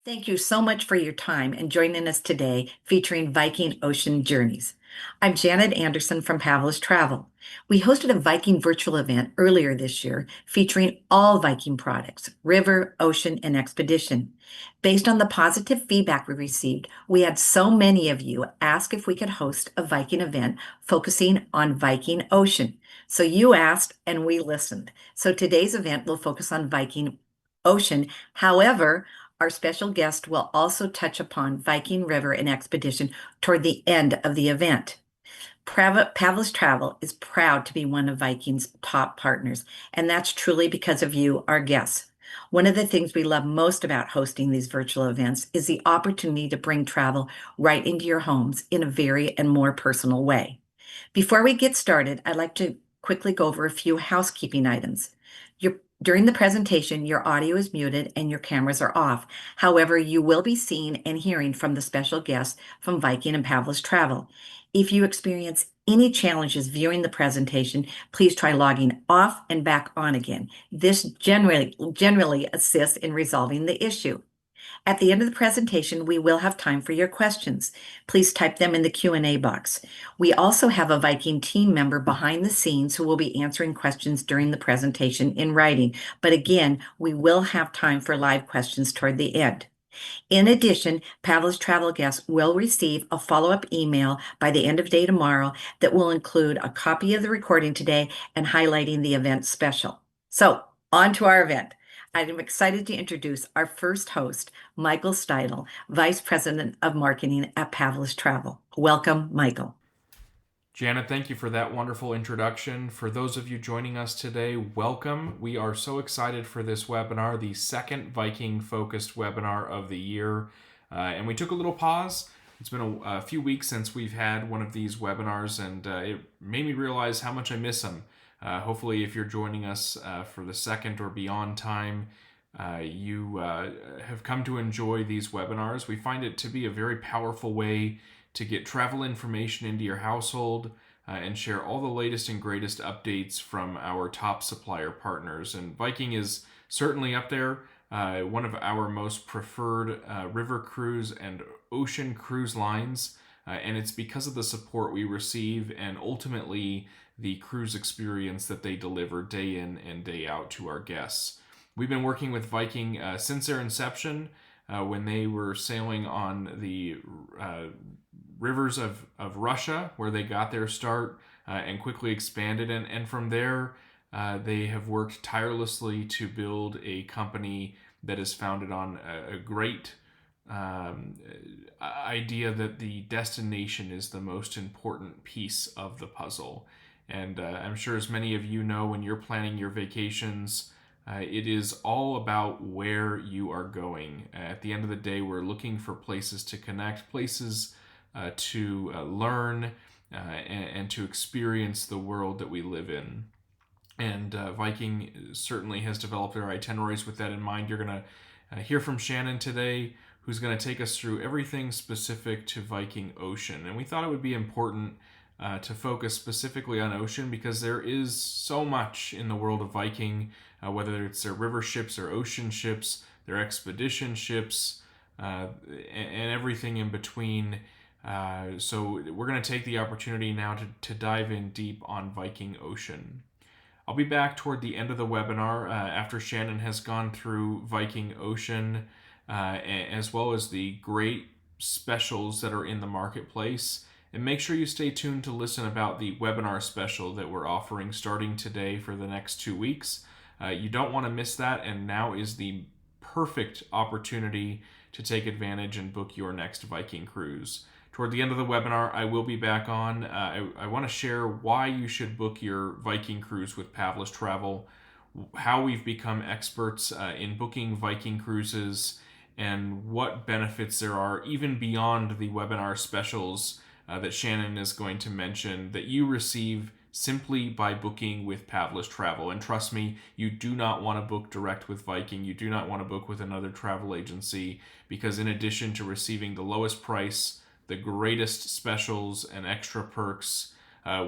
Thank you so much for your time and joining us today featuring Viking Ocean Journeys. I'm Janet Anderson from Pavlus Travel. We hosted a Viking virtual event earlier this year featuring all Viking products, river, ocean, and expedition. Based on the positive feedback we received, we had so many of you ask if we could host a Viking event focusing on Viking Ocean. So you asked and we listened. So today's event will focus on Viking Ocean. However, our special guest will also touch upon Viking River and expedition toward the end of the event. Pavlus Travel is proud to be one of Viking's top partners, and that's truly because of you, our guests. One of the things we love most about hosting these virtual events is the opportunity to bring travel right into your homes in a very and more personal way. Before we get started, I'd like to quickly go over a few housekeeping items. During the presentation, your audio is muted and your cameras are off. However, you will be seeing and hearing from the special guests from Viking and Pavlus Travel. If you experience any challenges viewing the presentation, please try logging off and back on again. This generally assists in resolving the issue. At the end of the presentation, we will have time for your questions. Please type them in the Q&A box. We also have a Viking team member behind the scenes who will be answering questions during the presentation in writing. But again, we will have time for live questions toward the end. In addition, Pavlus Travel guests will receive a follow-up email by the end of day tomorrow that will include a copy of the recording today and highlighting the event special. So, on to our event. I'm excited to introduce our first host, Michael Steidel, Vice President of Marketing at Pavlus Travel. Welcome, Michael. Janet, thank you for that wonderful introduction. For those of you joining us today, welcome. We are so excited for this webinar, the second Viking-focused webinar of the year. And we took a little pause. It's been a few weeks since we've had one of these webinars, and it made me realize how much I miss them. Hopefully, if you're joining us for the second or beyond time, you have come to enjoy these webinars. We find it to be a very powerful way to get travel information into your household and share all the latest and greatest updates from our top supplier partners. And Viking is certainly up there, one of our most preferred river cruise and ocean cruise lines. And it's because of the support we receive and ultimately the cruise experience that they deliver day in and day out to our guests. We've been working with Viking since their inception, when they were sailing on the rivers of Russia, where they got their start and quickly expanded. And from there, they have worked tirelessly to build a company that is founded on a great idea that the destination is the most important piece of the puzzle. And I'm sure, as many of you know, when you're planning your vacations, it is all about where you are going. At the end of the day, we're looking for places to connect, places to learn, and to experience the world that we live in. And Viking certainly has developed their itineraries with that in mind. You're going to hear from Shannon today, who's going to take us through everything specific to Viking Ocean. And we thought it would be important to focus specifically on ocean because there is so much in the world of Viking, whether it's their river ships or ocean ships, their expedition ships, and everything in between. So we're going to take the opportunity now to dive in deep on Viking Ocean. I'll be back toward the end of the webinar after Shannon has gone through Viking Ocean, as well as the great specials that are in the marketplace. And make sure you stay tuned to listen about the webinar special that we're offering starting today for the next 2 weeks. You don't want to miss that, and now is the perfect opportunity to take advantage and book your next Viking cruise. Toward the end of the webinar, I will be back on. I want to share why you should book your Viking cruise with Pavlus Travel, how we've become experts in booking Viking cruises, and what benefits there are, even beyond the webinar specials that Shannon is going to mention, that you receive simply by booking with Pavlus Travel. And trust me, you do not want to book direct with Viking. You do not want to book with another travel agency, because in addition to receiving the lowest price, the greatest specials, and extra perks,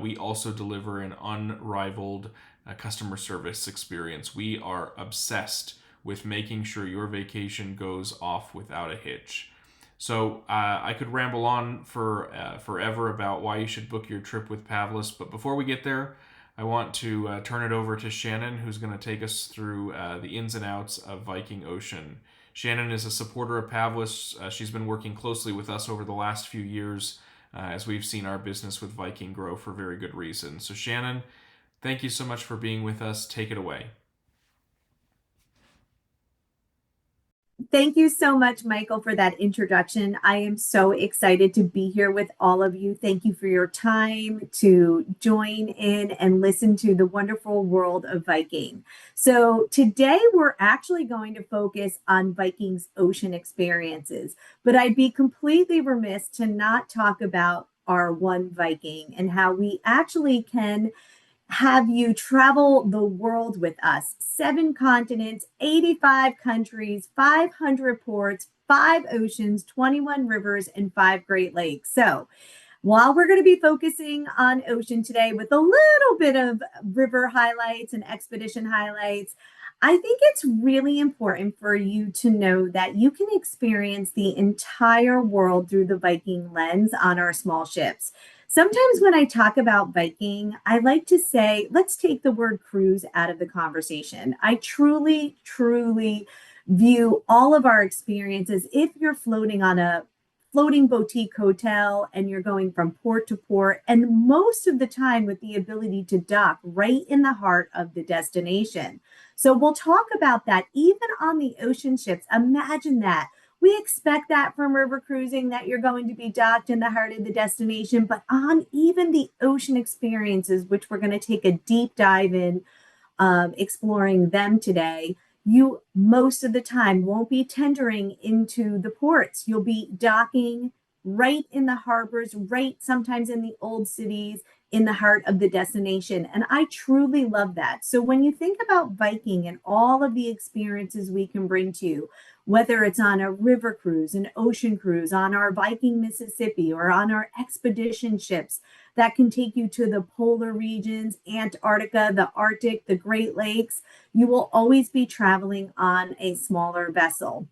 we also deliver an unrivaled customer service experience. We are obsessed with making sure your vacation goes off without a hitch. So I could ramble on for forever about why you should book your trip with Pavlus, but before we get there, I want to turn it over to Shannon, who's going to take us through the ins and outs of Viking Ocean. Shannon is a supporter of Pavlus. She's been working closely with us over the last few years as we've seen our business with Viking grow for very good reason. So, Shannon, thank you so much for being with us. Take it away. Thank you so much, Michael, for that introduction. I am so excited to be here with all of you. Thank you for your time to join in and listen to the wonderful world of Viking. So, today we're actually going to focus on Viking's ocean experiences, but I'd be completely remiss to not talk about our one Viking and how we actually can have you travel the world with us. 7 continents, 85 countries, 500 ports, 5 oceans, 21 rivers, and 5 Great Lakes. So, while we're going to be focusing on ocean today with a little bit of river highlights and expedition highlights, I think it's really important for you to know that you can experience the entire world through the Viking lens on our small ships. Sometimes when I talk about Viking, I like to say, let's take the word cruise out of the conversation. I truly, truly view all of our experiences. If you're floating on a floating boutique hotel and you're going from port to port, and most of the time with the ability to dock right in the heart of the destination. So we'll talk about that even on the ocean ships. Imagine that. We expect that from river cruising, that you're going to be docked in the heart of the destination, but on even the ocean experiences, which we're going to take a deep dive in, exploring them today, you most of the time won't be tendering into the ports. You'll be docking right in the harbors, right sometimes in the old cities, in the heart of the destination. And I truly love that. So when you think about Viking and all of the experiences we can bring to you, whether it's on a river cruise, an ocean cruise, on our Viking Mississippi, or on our expedition ships that can take you to the polar regions, Antarctica, the Arctic, the Great Lakes, you will always be traveling on a smaller vessel.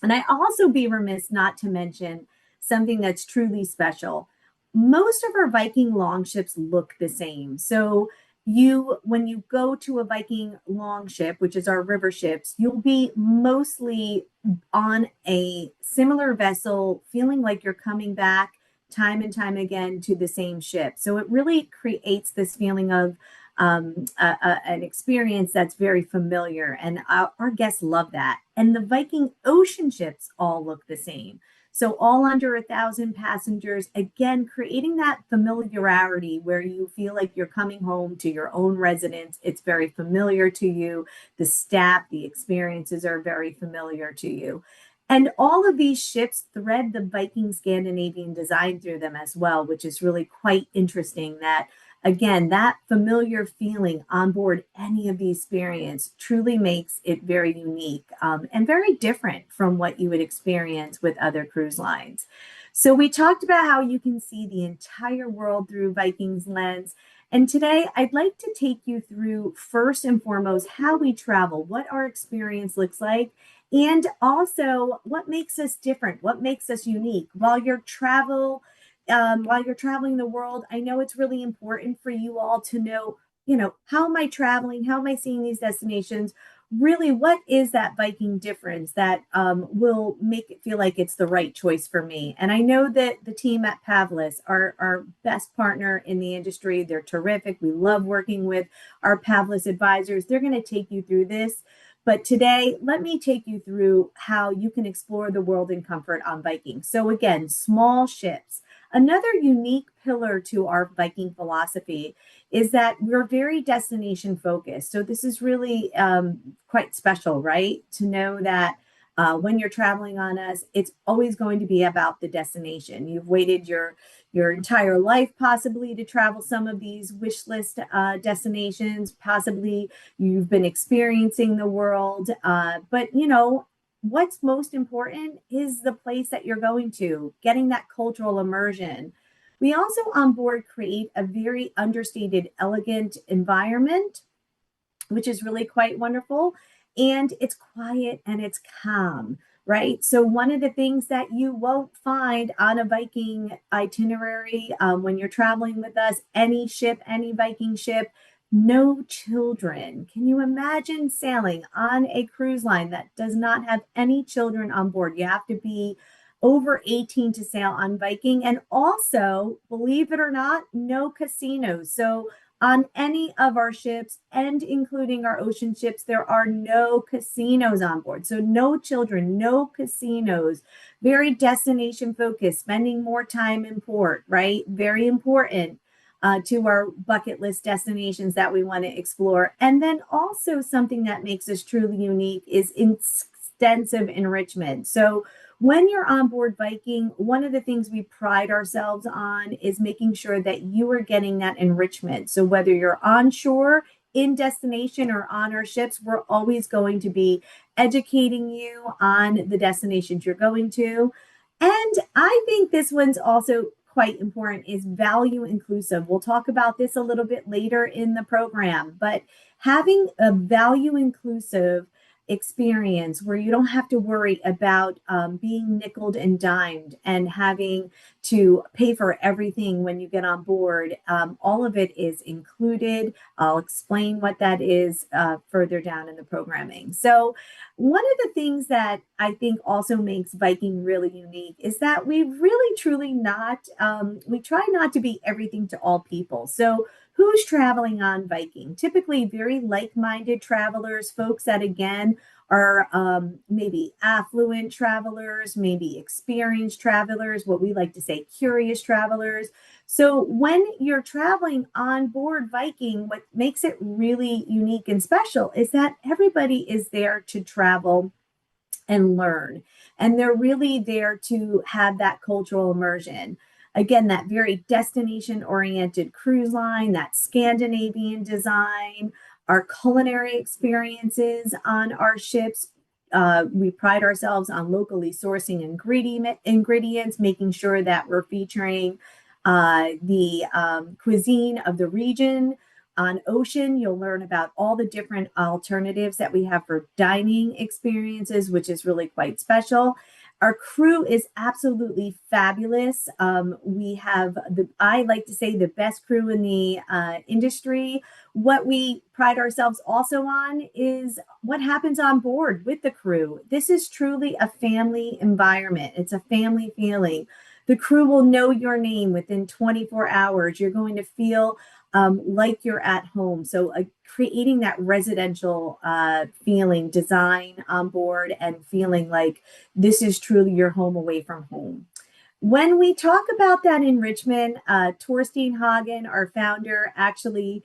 And I also be remiss not to mention something that's truly special. Most of our Viking longships look the same. So when you go to a Viking longship, which is our river ships, you'll be mostly on a similar vessel, feeling like you're coming back time and time again to the same ship. So it really creates this feeling of an experience that's very familiar, and our guests love that. And the Viking ocean ships all look the same. So all under 1,000 passengers, again, creating that familiarity where you feel like you're coming home to your own residence. It's very familiar to you. The staff, the experiences are very familiar to you. And all of these ships thread the Viking Scandinavian design through them as well, which is really quite interesting that, again, that familiar feeling on board any of the experience truly makes it very unique, and very different from what you would experience with other cruise lines. So we talked about how you can see the entire world through Viking's lens. And today I'd like to take you through, first and foremost, how we travel, what our experience looks like, and also what makes us different, what makes us unique. While you're traveling the world, I know it's really important for you all to know, how am I traveling? How am I seeing these destinations? Really, what is that Viking difference that will make it feel like it's the right choice for me? And I know that the team at Pavlus are our best partner in the industry. They're terrific. We love working with our Pavlus advisors. They're going to take you through this. But today, let me take you through how you can explore the world in comfort on Viking. So again, small ships. Another unique pillar to our Viking philosophy is that we're very destination focused. So this is really quite special, right? To know that when you're traveling on us, it's always going to be about the destination. You've waited your entire life possibly to travel some of these wish list destinations. Possibly you've been experiencing the world, but what's most important is the place that you're going to, getting that cultural immersion. We also on board create a very understated, elegant environment, which is really quite wonderful. and it's quiet and it's calm, right? So, one of the things that you won't find on a Viking itinerary when you're traveling with us, any ship, any Viking ship, no children. Can you imagine sailing on a cruise line that does not have any children on board? You have to be over 18 to sail on Viking. And also, believe it or not, no casinos. So, on any of our ships and including our ocean ships, there are no casinos on board. So, no children, no casinos, very destination focused, spending more time in port, right? Very important to our bucket list destinations that we want to explore. And then also, something that makes us truly unique is extensive enrichment. So, when you're on board Viking, one of the things we pride ourselves on is making sure that you are getting that enrichment. So, whether you're onshore, in destination, or on our ships, we're always going to be educating you on the destinations you're going to. And I think this one's also quite important is value inclusive. We'll talk about this a little bit later in the program, but having a value inclusive experience where you don't have to worry about being nickeled and dimed and having to pay for everything when you get on board. All of it is included. I'll explain what that is further down in the programming. So, one of the things that I think also makes Viking really unique is that we really truly not, we try not to be everything to all people. So, who's traveling on Viking? Typically, very like minded travelers, folks that, again, are maybe affluent travelers, maybe experienced travelers, what we like to say curious travelers. So, when you're traveling on board Viking, what makes it really unique and special is that everybody is there to travel and learn. And they're really there to have that cultural immersion. Again, that very destination oriented cruise line, that Scandinavian design, our culinary experiences on our ships. We pride ourselves on locally sourcing ingredients, making sure that we're featuring the cuisine of the region. On Ocean, you'll learn about all the different alternatives that we have for dining experiences, which is really quite special. Our crew is absolutely fabulous. We have I like to say, the best crew in the industry. What we pride ourselves also on is what happens on board with the crew. This is truly a family environment. It's a family feeling. The crew will know your name within 24 hours. You're going to feel like you're at home. So creating that residential feeling, design on board, and feeling like this is truly your home away from home. When we talk about that enrichment, Torstein Hagen, our founder, actually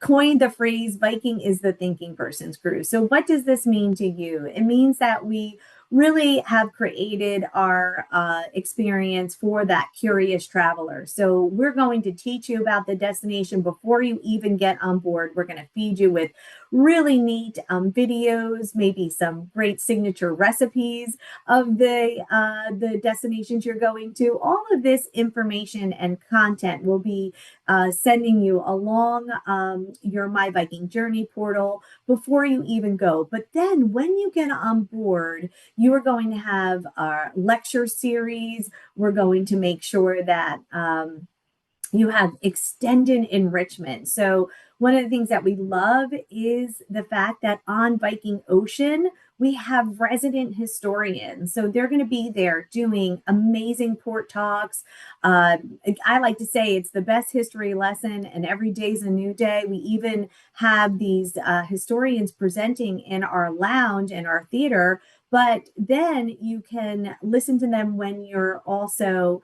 coined the phrase Viking is the thinking person's cruise. So, what does this mean to you? It means that we really have created our experience for that curious traveler. So, we're going to teach you about the destination before you even get on board. We're going to feed you with really neat videos, maybe some great signature recipes of the destinations you're going to. All of this information and content will be sending you along your My Viking Journey portal before you even go. But then when you get on board, you are going to have our lecture series. We're going to make sure that you have extended enrichment. So, one of the things that we love is the fact that on Viking Ocean, we have resident historians. So, they're going to be there doing amazing port talks. I like to say it's the best history lesson, and every day's a new day. We even have these historians presenting in our lounge and our theater, but then you can listen to them when you're also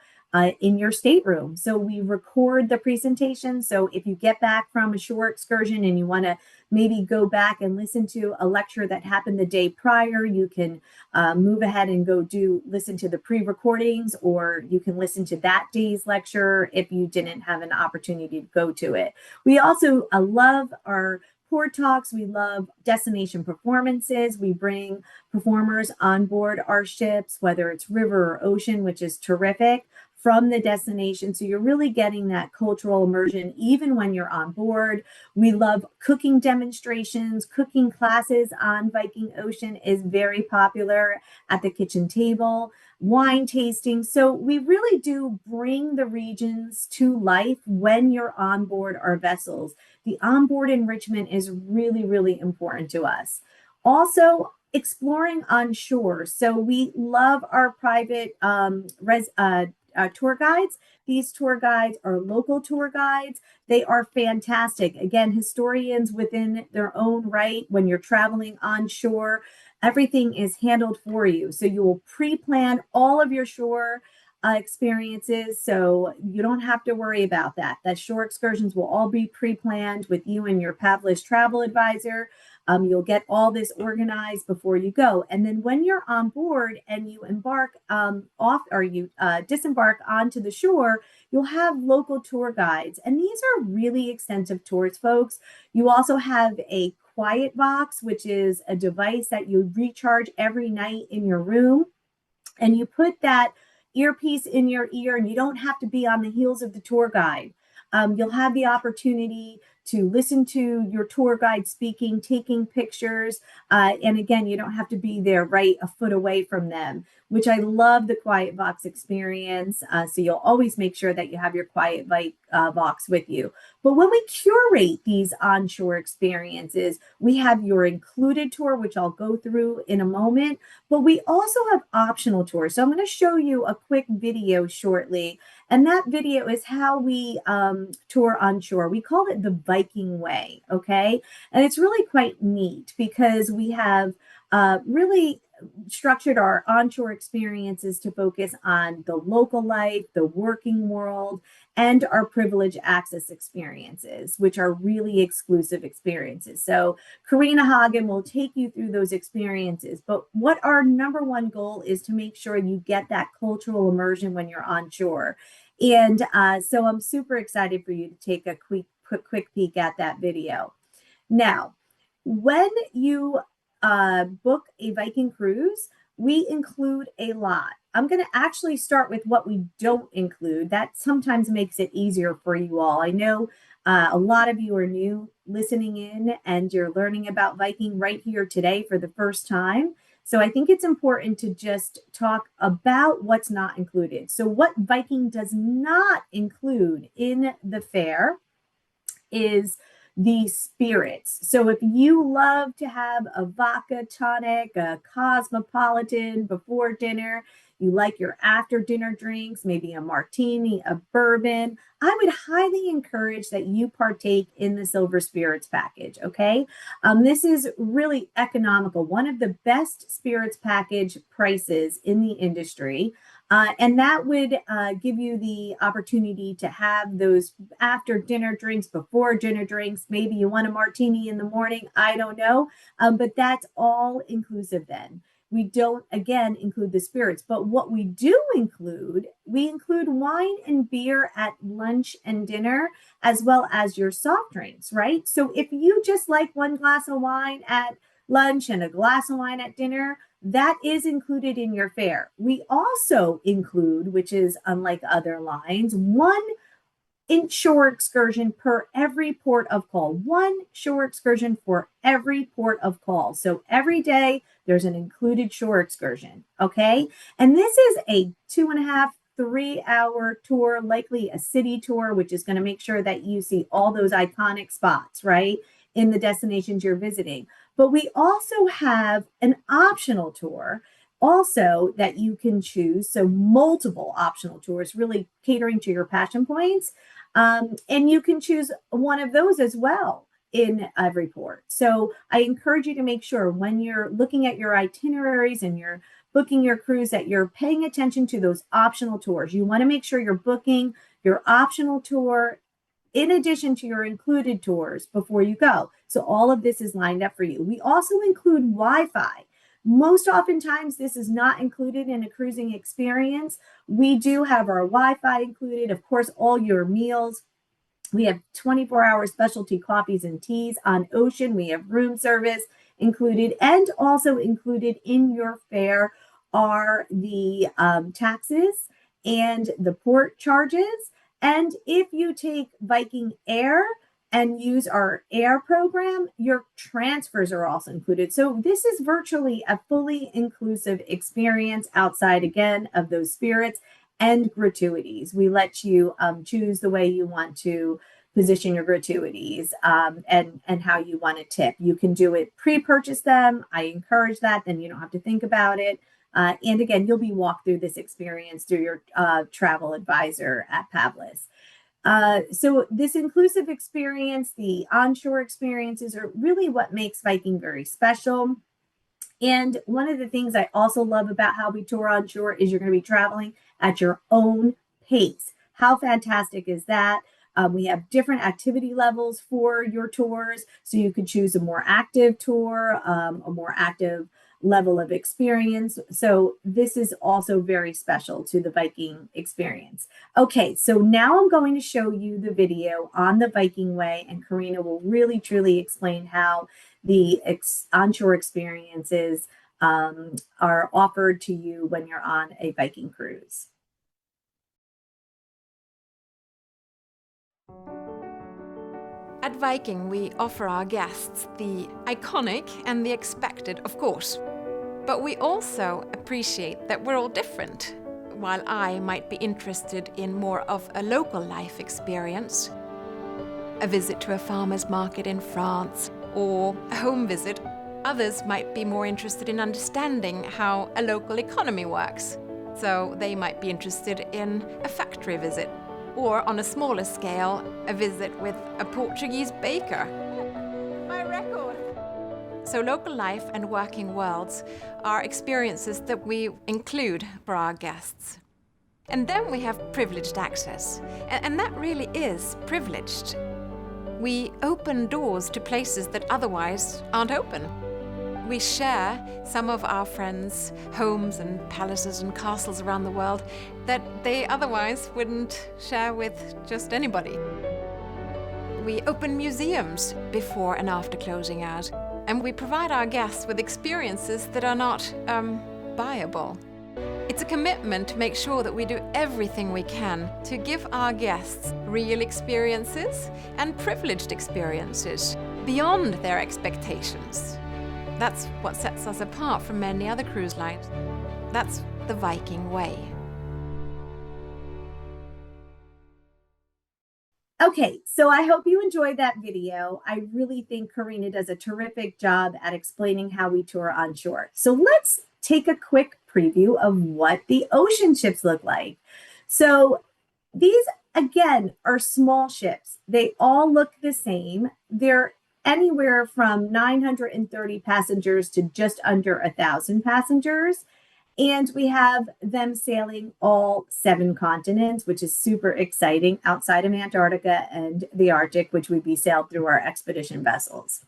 in your stateroom. So we record the presentation. So if you get back from a shore excursion and you want to maybe go back and listen to a lecture that happened the day prior, you can move ahead and listen to the pre-recordings, or you can listen to that day's lecture if you didn't have an opportunity to go to it. We also love our port talks. We love destination performances. We bring performers on board our ships, whether it's river or ocean, which is terrific. from the destination. So you're really getting that cultural immersion even when you're on board. We love cooking demonstrations. Cooking classes on Viking Ocean is very popular at the kitchen table. Wine tasting. So we really do bring the regions to life when you're on board our vessels. The onboard enrichment is really, really important to us. Also, exploring on shore. So we love our private tour guides. These tour guides are local tour guides. They are fantastic. Again, historians within their own right. When you're traveling on shore, everything is handled for you. So you will pre-plan all of your shore experiences. So you don't have to worry about that. That shore excursions will all be pre-planned with you and your Pavlus travel advisor. You'll get all this organized before you go. And then when you're on board and you embark off or you disembark onto the shore, you'll have local tour guides. And these are really extensive tours, folks. You also have a quiet box, which is a device that you recharge every night in your room. And you put that earpiece in your ear, and you don't have to be on the heels of the tour guide. You'll have the opportunity to listen to your tour guide speaking, taking pictures. And again, you don't have to be there right a foot away from them, which I love the quiet box experience. So you'll always make sure that you have your quiet box with you. But when we curate these onshore experiences, we have your included tour, which I'll go through in a moment, but we also have optional tours. So I'm going to show you a quick video shortly. And that video is how we tour onshore. We call it the Viking Way, okay? And it's really quite neat because we have really structured our onshore experiences to focus on the local life, the working world, and our privileged access experiences, which are really exclusive experiences. So Karina Hagen will take you through those experiences. But what our number one goal is to make sure you get that cultural immersion when you're on shore. And so I'm super excited for you to take a quick peek at that video. Now, when you book a Viking cruise, we include a lot. I'm going to actually start with what we don't include. That sometimes makes it easier for you all. I know a lot of you are new listening in and you're learning about Viking right here today for the first time. So I think it's important to just talk about what's not included. So what Viking does not include in the fare is the spirits. So if you love to have a vodka tonic, a cosmopolitan before dinner, you like your after dinner drinks, maybe a martini, a bourbon, I would highly encourage that you partake in the Silver Spirits package, okay? This is really economical, one of the best spirits package prices in the industry. And that would give you the opportunity to have those after dinner drinks, before dinner drinks. Maybe you want a martini in the morning. I don't know. But that's all inclusive then. We don't, again, include the spirits. But what we do include, we include wine and beer at lunch and dinner, as well as your soft drinks, right? So if you just like one glass of wine at lunch and a glass of wine at dinner, that is included in your fare. We also include, which is unlike other lines, one inshore excursion per every port of call. One shore excursion for every port of call. So every day there's an included shore excursion. Okay. And this is a 2.5, 3 hour tour, likely a city tour, which is going to make sure that you see all those iconic spots, right, in the destinations you're visiting. But we also have an optional tour also that you can choose. So multiple optional tours, really catering to your passion points. And you can choose one of those as well in every port. So I encourage you to make sure when you're looking at your itineraries and you're booking your cruise that you're paying attention to those optional tours. You want to make sure you're booking your optional tour in addition to your included tours before you go. So all of this is lined up for you. We also include Wi-Fi. Most oftentimes, this is not included in a cruising experience. We do have our Wi-Fi included, of course, all your meals. We have 24-hour specialty coffees and teas on ocean. We have room service included, and also included in your fare are the taxis and the port charges. And if you take Viking Air and use our air program, your transfers are also included. So this is virtually a fully inclusive experience outside, again, of those spirits and gratuities. We let you choose the way you want to position your gratuities, and how you want to tip. You can do it pre-purchase them. I encourage that. Then you don't have to think about it. And again, you'll be walked through this experience through your travel advisor at Pavlus. So this inclusive experience, the onshore experiences, are really what makes Viking very special. And one of the things I also love about how we tour on shore is you're going to be traveling at your own pace. How fantastic is that? We have different activity levels for your tours, so you can choose a more active tour, a more active level of experience. So this is also very special to the Viking experience. Okay, so now I'm going to show you the video on the Viking Way, and Karina will really truly explain how the onshore experiences are offered to you when you're on a Viking cruise. At Viking, we offer our guests the iconic and the expected, of course. But we also appreciate that we're all different. While I might be interested in more of a local life experience, a visit to a farmer's market in France, or a home visit, others might be more interested in understanding how a local economy works. So they might be interested in a factory visit, or on a smaller scale, a visit with a Portuguese baker. My record! So local life and working worlds are experiences that we include for our guests. And then we have privileged access, and that really is privileged. We open doors to places that otherwise aren't open. We share some of our friends' homes and palaces and castles around the world that they otherwise wouldn't share with just anybody. We open museums before and after closing hours, and we provide our guests with experiences that are not buyable. It's a commitment to make sure that we do everything we can to give our guests real experiences and privileged experiences beyond their expectations. That's what sets us apart from many other cruise lines. That's the Viking way. Okay, so I hope you enjoyed that video. I really think Karina does a terrific job at explaining how we tour on shore. So let's take a quick preview of what the ocean ships look like. So these, again, are small ships. They all look the same. They're anywhere from 930 passengers to just under 1,000 passengers. And we have them sailing all 7 continents, which is super exciting, outside of Antarctica and the Arctic, which would be sailed through our expedition vessels.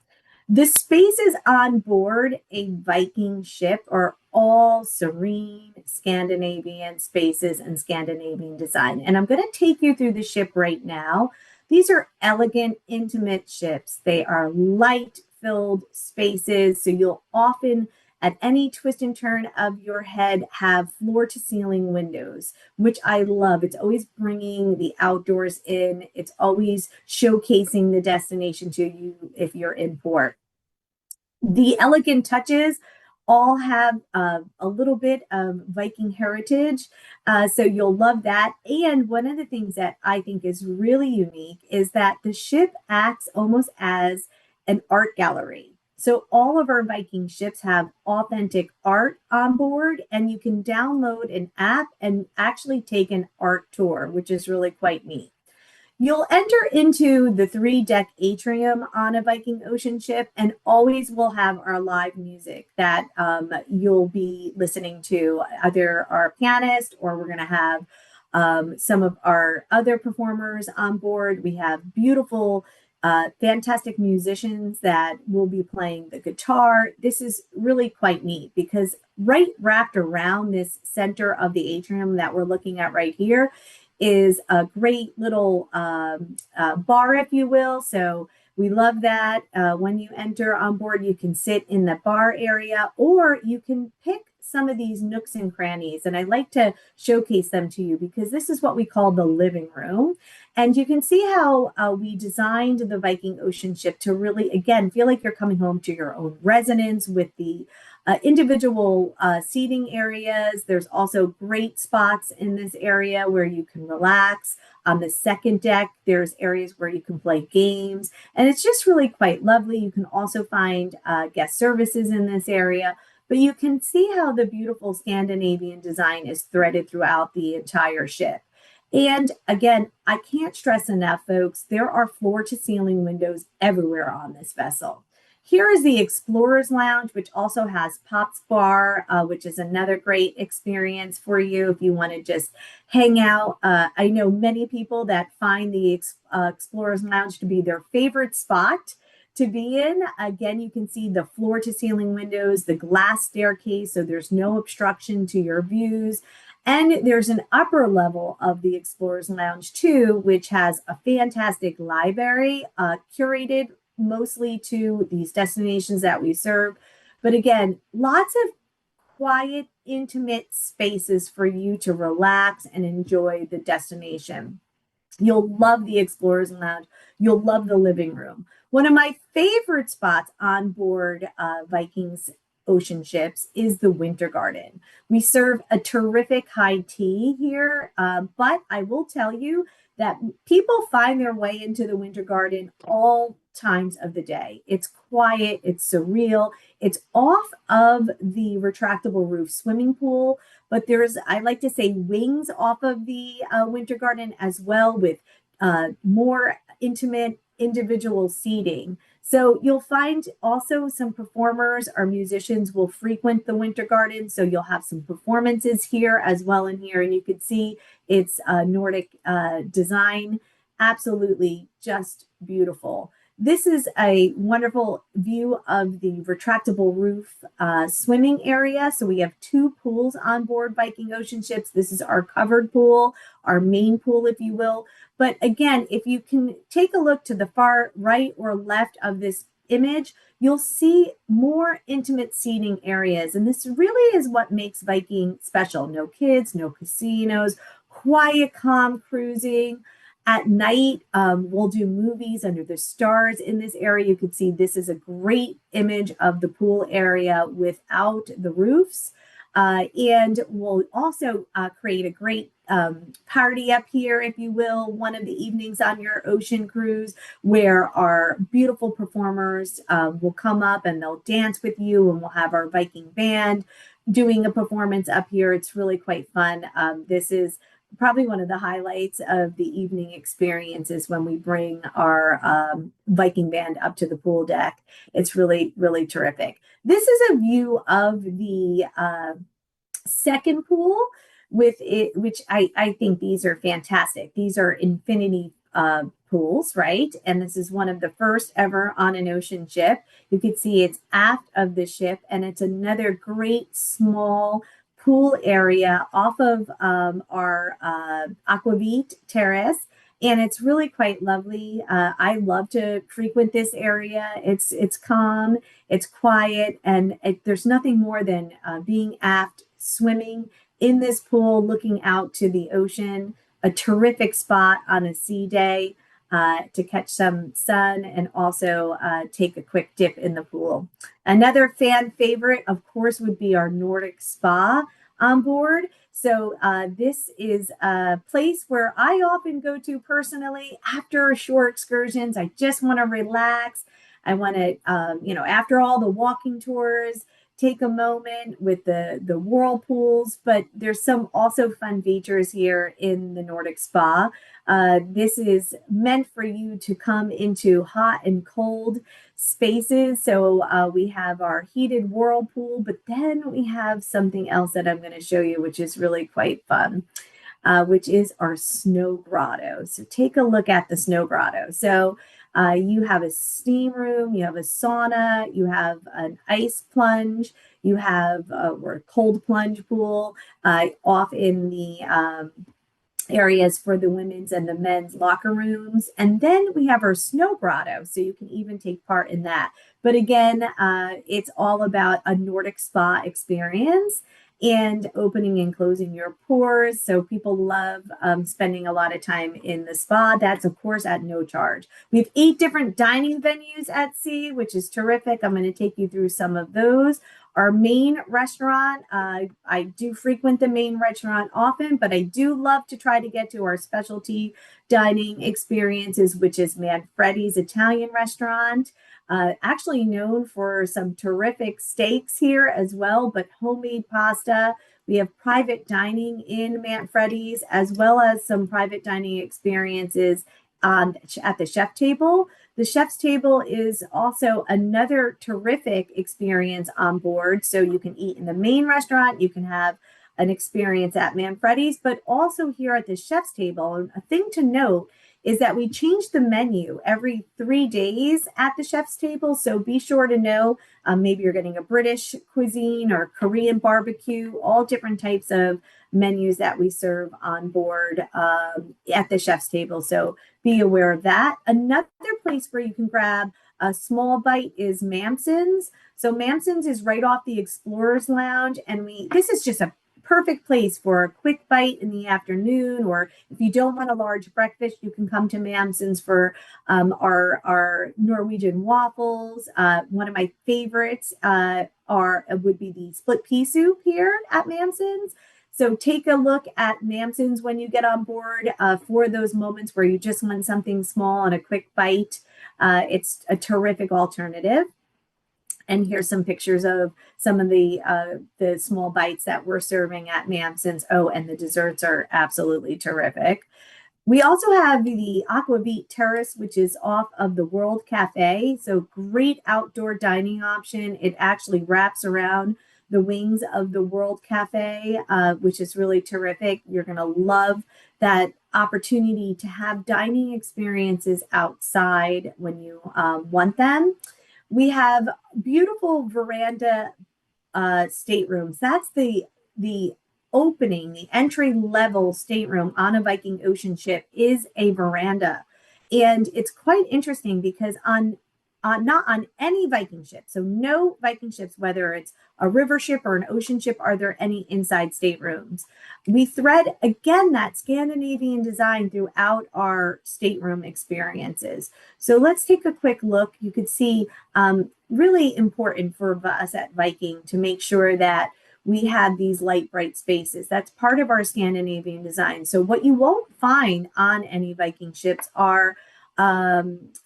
The spaces on board a Viking ship are all serene Scandinavian spaces and Scandinavian design. And I'm going to take you through the ship right now. These are elegant, intimate ships. They are light-filled spaces, so you'll often, at any twist and turn of your head, have floor-to-ceiling windows, which I love. It's always bringing the outdoors in. It's always showcasing the destination to you if you're in port. The elegant touches all have a little bit of Viking heritage, so you'll love that. And one of the things that I think is really unique is that the ship acts almost as an art gallery. So all of our Viking ships have authentic art on board, and you can download an app and actually take an art tour, which is really quite neat. You'll enter into the 3-deck atrium on a Viking Ocean ship, and always will have our live music that you'll be listening to, either our pianist, or we're going to have some of our other performers on board. We have beautiful, fantastic musicians that will be playing the guitar. This is really quite neat because right wrapped around this center of the atrium that we're looking at right here is a great little bar, if you will. So we love that. When you enter on board, you can sit in the bar area, or you can pick some of these nooks and crannies, and I like to showcase them to you because this is what we call the living room. And you can see how we designed the Viking Ocean ship to really, again, feel like you're coming home to your own residence with the individual seating areas. There's also great spots in this area where you can relax. On the second deck, there's areas where you can play games, and it's just really quite lovely. You can also find guest services in this area, but you can see how the beautiful Scandinavian design is threaded throughout the entire ship. And again, I can't stress enough, folks, there are floor to ceiling windows everywhere on this vessel. Here is the Explorer's Lounge, which also has Pop's Bar, which is another great experience for you if you want to just hang out. I know many people that find the Explorer's Lounge to be their favorite spot to be in. Again, you can see the floor to ceiling windows, the glass staircase, so there's no obstruction to your views. And there's an upper level of the Explorer's Lounge too, which has a fantastic library curated mostly to these destinations that we serve. But again, lots of quiet, intimate spaces for you to relax and enjoy the destination. You'll love the Explorer's Lounge. You'll love the living room. One of my favorite spots on board Viking's ocean ships is the Winter Garden. We serve a terrific high tea here, but I will tell you that people find their way into the Winter Garden all times of the day. It's quiet, it's surreal, it's off of the retractable roof swimming pool, but there's, I like to say, wings off of the Winter Garden as well, with more intimate individual seating. So you'll find also some performers or musicians will frequent the Winter Garden. So you'll have some performances here as well in here. And you can see it's Nordic design. Absolutely just beautiful. This is a wonderful view of the retractable roof swimming area. So we have two pools on board Viking Ocean ships. This is our covered pool, our main pool, if you will. But again, if you can take a look to the far right or left of this image, you'll see more intimate seating areas. And this really is what makes Viking special. No kids, no casinos, quiet, calm cruising. At night, we'll do movies under the stars in this area. You can see this is a great image of the pool area without the roofs. And we'll also create a great party up here, if you will, one of the evenings on your ocean cruise, where our beautiful performers will come up and they'll dance with you, and we'll have our Viking band doing a performance up here. It's really quite fun. This is probably one of the highlights of the evening experiences when we bring our Viking band up to the pool deck. It's really, really terrific. This is a view of the second pool with it, which I think these are fantastic. These are infinity pools, right? And this is one of the first ever on an ocean ship. You can see it's aft of the ship, and it's another great small pool area off of our Aquavit terrace, and it's really quite lovely. I love to frequent this area. It's calm, it's quiet, and there's nothing more than being aft, swimming in this pool, looking out to the ocean. A terrific spot on a sea day to catch some sun and also take a quick dip in the pool. Another fan favorite, of course, would be our Nordic spa on board. So this is a place where I often go to personally after shore excursions. I just want to relax. I want to, after all the walking tours, take a moment with the whirlpools, but there's some also fun features here in the Nordic Spa. This is meant for you to come into hot and cold spaces. So we have our heated whirlpool, but then we have something else that I'm going to show you, which is really quite fun, which is our snow grotto. So take a look at the snow grotto. So you have a steam room, you have a sauna, you have an ice plunge, you have a cold plunge pool off in the areas for the women's and the men's locker rooms. And then we have our snow grotto, so you can even take part in that. But again, it's all about a Nordic spa experience and opening and closing your pores. So people love spending a lot of time in the spa. That's, of course, at no charge. We have 8 different dining venues at sea, which is terrific. I'm going to take you through some of those. Our main restaurant, I do frequent the main restaurant often, but I do love to try to get to our specialty dining experiences, which is Manfredi's Italian restaurant. Actually known for some terrific steaks here as well, but homemade pasta. We have private dining in Manfredi's, as well as some private dining experiences at the chef table. The chef's table is also another terrific experience on board. So you can eat in the main restaurant, you can have an experience at Manfredi's, but also here at the chef's table. And a thing to note is that we change the menu every 3 days at the chef's table. So be sure to know maybe you're getting a British cuisine or Korean barbecue, all different types of menus that we serve on board at the chef's table. So be aware of that. Another place where you can grab a small bite is Mamson's. So Mamson's is right off the Explorers Lounge, and this is just a perfect place for a quick bite in the afternoon, or if you don't want a large breakfast, you can come to Mamson's for our Norwegian waffles. One of my favorites would be the split pea soup here at Mamson's. So take a look at Mamson's when you get on board for those moments where you just want something small and a quick bite. It's a terrific alternative. And here's some pictures of some of the small bites that we're serving at Mamson's. Oh, and the desserts are absolutely terrific. We also have the Aquavit Terrace, which is off of the World Cafe. So great outdoor dining option. It actually wraps around the wings of the World Cafe, which is really terrific. You're going to love that opportunity to have dining experiences outside when you want them. We have beautiful veranda staterooms. That's the opening, the entry level stateroom on a Viking Ocean ship is a veranda. And it's quite interesting because not on any Viking ship, so no Viking ships, whether it's a river ship or an ocean ship, are there any inside staterooms. We thread, again, that Scandinavian design throughout our stateroom experiences. So let's take a quick look. You could see really important for us at Viking to make sure that we have these light, bright spaces. That's part of our Scandinavian design. So what you won't find on any Viking ships are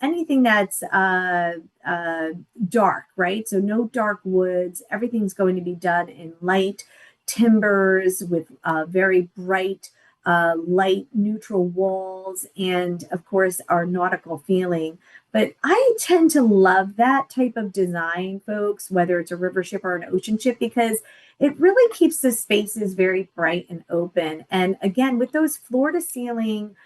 anything that's dark, right? So no dark woods. Everything's going to be done in light timbers with very bright, light, neutral walls, and of course, our nautical feeling. But I tend to love that type of design, folks, whether it's a river ship or an ocean ship, because it really keeps the spaces very bright and open. And again, with those floor to ceiling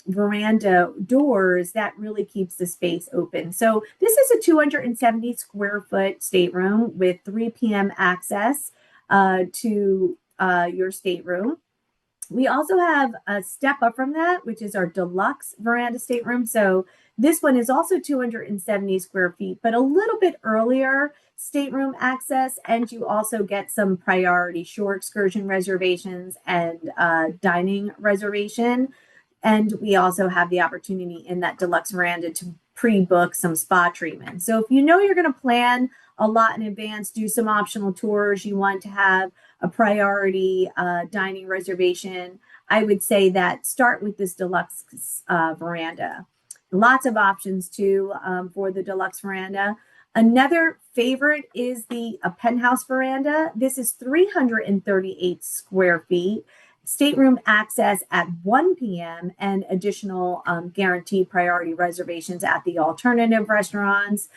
veranda doors, that really keeps the space open. So this is a 270 square foot stateroom with 3 p.m. access to your stateroom. We also have a step up from that, which is our deluxe veranda stateroom. So this one is also 270 square feet, but a little bit earlier stateroom access. And you also get some priority shore excursion reservations and dining reservation. And we also have the opportunity in that deluxe veranda to pre-book some spa treatment. So if you know you're going to plan a lot in advance, do some optional tours, you want to have a priority dining reservation, I would say that start with this deluxe veranda. Lots of options too for the deluxe veranda. Another favorite is the penthouse veranda. This is 338 square feet. Stateroom access at 1 p.m. and additional guaranteed priority reservations at the alternative restaurants.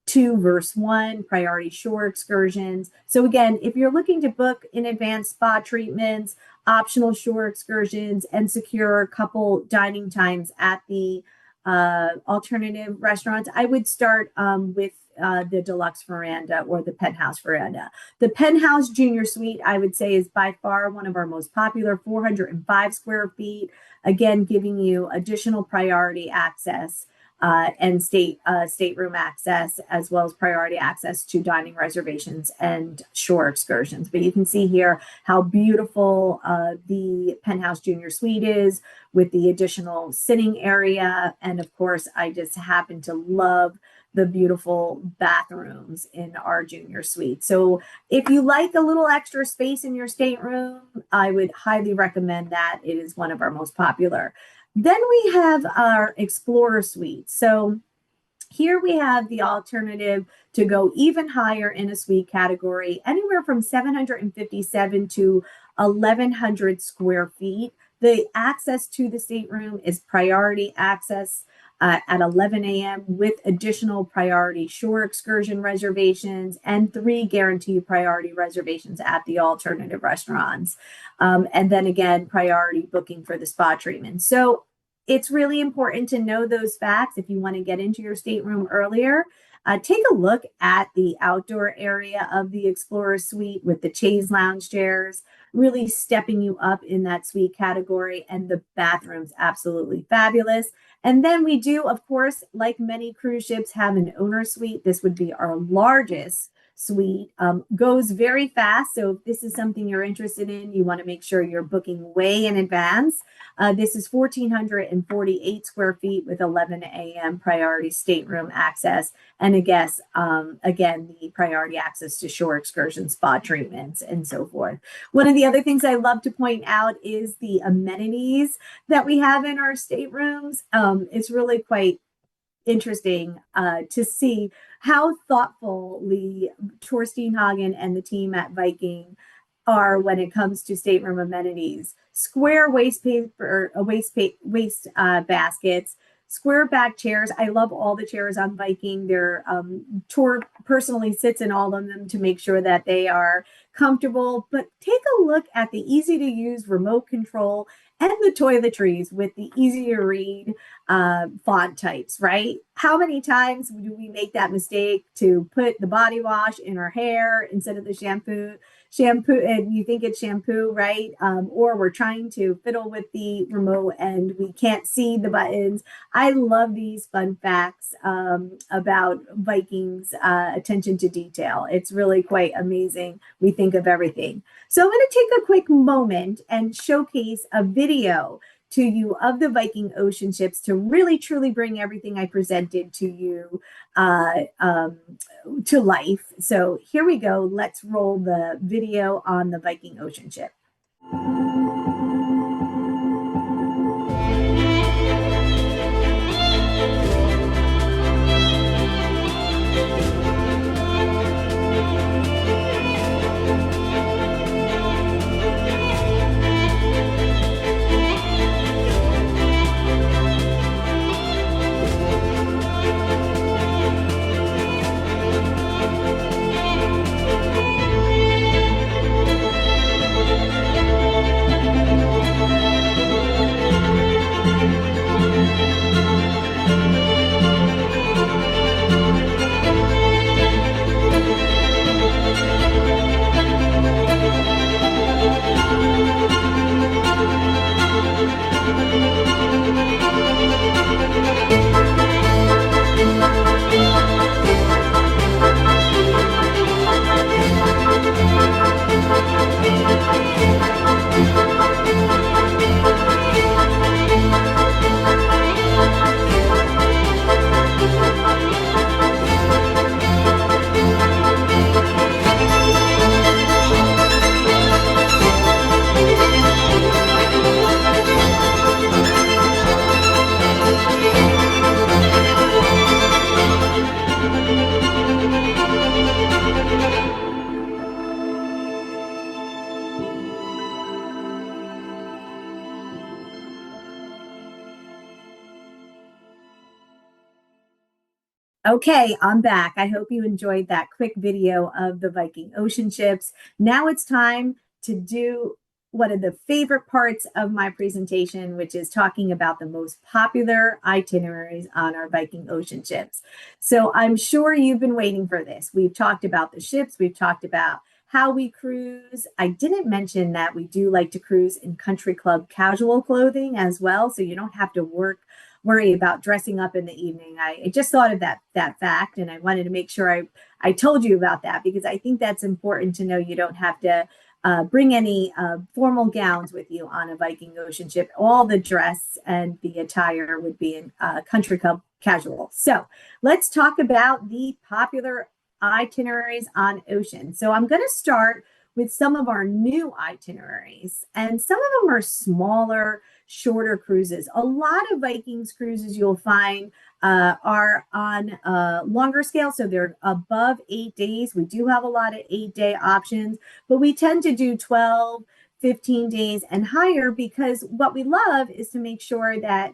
2 verse 1 priority shore excursions. So again, if you're looking to book in advance spa treatments, optional shore excursions, and secure a couple dining times at the alternative restaurants, I would start with the deluxe veranda or the penthouse veranda. The penthouse junior suite, I would say, is by far one of our most popular, 405 square feet, again, giving you additional priority access and stateroom access, as well as priority access to dining reservations and shore excursions. But you can see here how beautiful the penthouse junior suite is with the additional sitting area. And of course, I just happen to love the beautiful bathrooms in our junior suite. So if you like a little extra space in your stateroom, I would highly recommend that. It is one of our most popular. Then we have our Explorer Suite. So here we have the alternative to go even higher in a suite category, anywhere from 757 to 1,100 square feet. The access to the stateroom is priority access at 11 a.m. with additional priority shore excursion reservations and 3 guaranteed priority reservations at the alternative restaurants. And then again, priority booking for the spa treatment. So it's really important to know those facts if you want to get into your stateroom earlier. Take a look at the outdoor area of the Explorer Suite with the chaise lounge chairs, really stepping you up in that suite category, and the bathroom's absolutely fabulous. And then we do, of course, like many cruise ships, have an owner suite. This would be our largest suite. Goes very fast. So if this is something you're interested in, you want to make sure you're booking way in advance. This is 1,448 square feet with 11 a.m. priority stateroom access. And again, the priority access to shore excursion, spa treatments, and so forth. One of the other things I love to point out is the amenities that we have in our staterooms. It's really quite interesting to see how thoughtfully Torstein Hagen and the team at Viking are when it comes to stateroom amenities. Square waste baskets, square back chairs. I love all the chairs on Viking. Their tour personally sits in all of them to make sure that they are comfortable. But take a look at the easy to use remote control and the toiletries with the easy to read font types, right? How many times do we make that mistake to put the body wash in our hair instead of the shampoo, and you think it's shampoo, right? Or we're trying to fiddle with the remote and we can't see the buttons. I love these fun facts about Viking's attention to detail. It's really quite amazing. We think of everything. So I'm going to take a quick moment and showcase a video to you of the Viking Ocean ships to really truly bring everything I presented to you to life. So here we go. Let's roll the video on the Viking Ocean ship. Okay, I'm back. I hope you enjoyed that quick video of the Viking Ocean ships. Now it's time to do one of the favorite parts of my presentation, which is talking about the most popular itineraries on our Viking Ocean ships. So I'm sure you've been waiting for this. We've talked about the ships. We've talked about how we cruise. I didn't mention that we do like to cruise in country club casual clothing as well, so you don't have to work worry about dressing up in the evening. I just thought of that fact, and I wanted to make sure I told you about that, because I think that's important to know. You don't have to bring any formal gowns with you on a Viking Ocean ship. All the dress and the attire would be in country club casual. So let's talk about the popular itineraries on ocean. So I'm going to start with some of our new itineraries, and some of them are smaller, shorter cruises. A lot of Vikings cruises you'll find are on a longer scale, so they're above 8 days. We do have a lot of 8-day options, but we tend to do 12, 15 days and higher, because what we love is to make sure that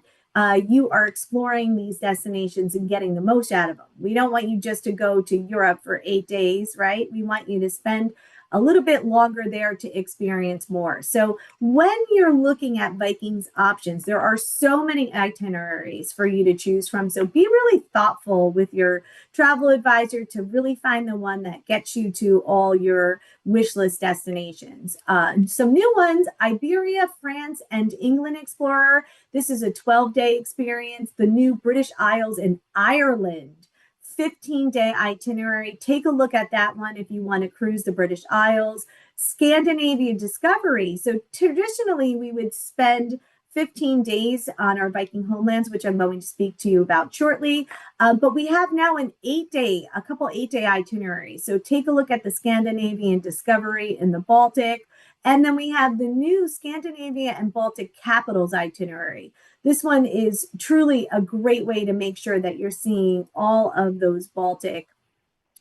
you are exploring these destinations and getting the most out of them. We don't want you just to go to Europe for 8 days, right? We want you to spend a little bit longer there to experience more. So when you're looking at Vikings options, there are so many itineraries for you to choose from. So be really thoughtful with your travel advisor to really find the one that gets you to all your wish list destinations. Some new ones: Iberia, France, and England Explorer. This is a 12-day experience. The new British Isles and Ireland 15-day itinerary. Take a look at that one if you want to cruise the British Isles. Scandinavian Discovery. So traditionally, we would spend 15 days on our Viking homelands, which I'm going to speak to you about shortly. But we have now a couple 8-day itineraries. So take a look at the Scandinavian Discovery in the Baltic. And then we have the new Scandinavia and Baltic Capitals itinerary. This one is truly a great way to make sure that you're seeing all of those Baltic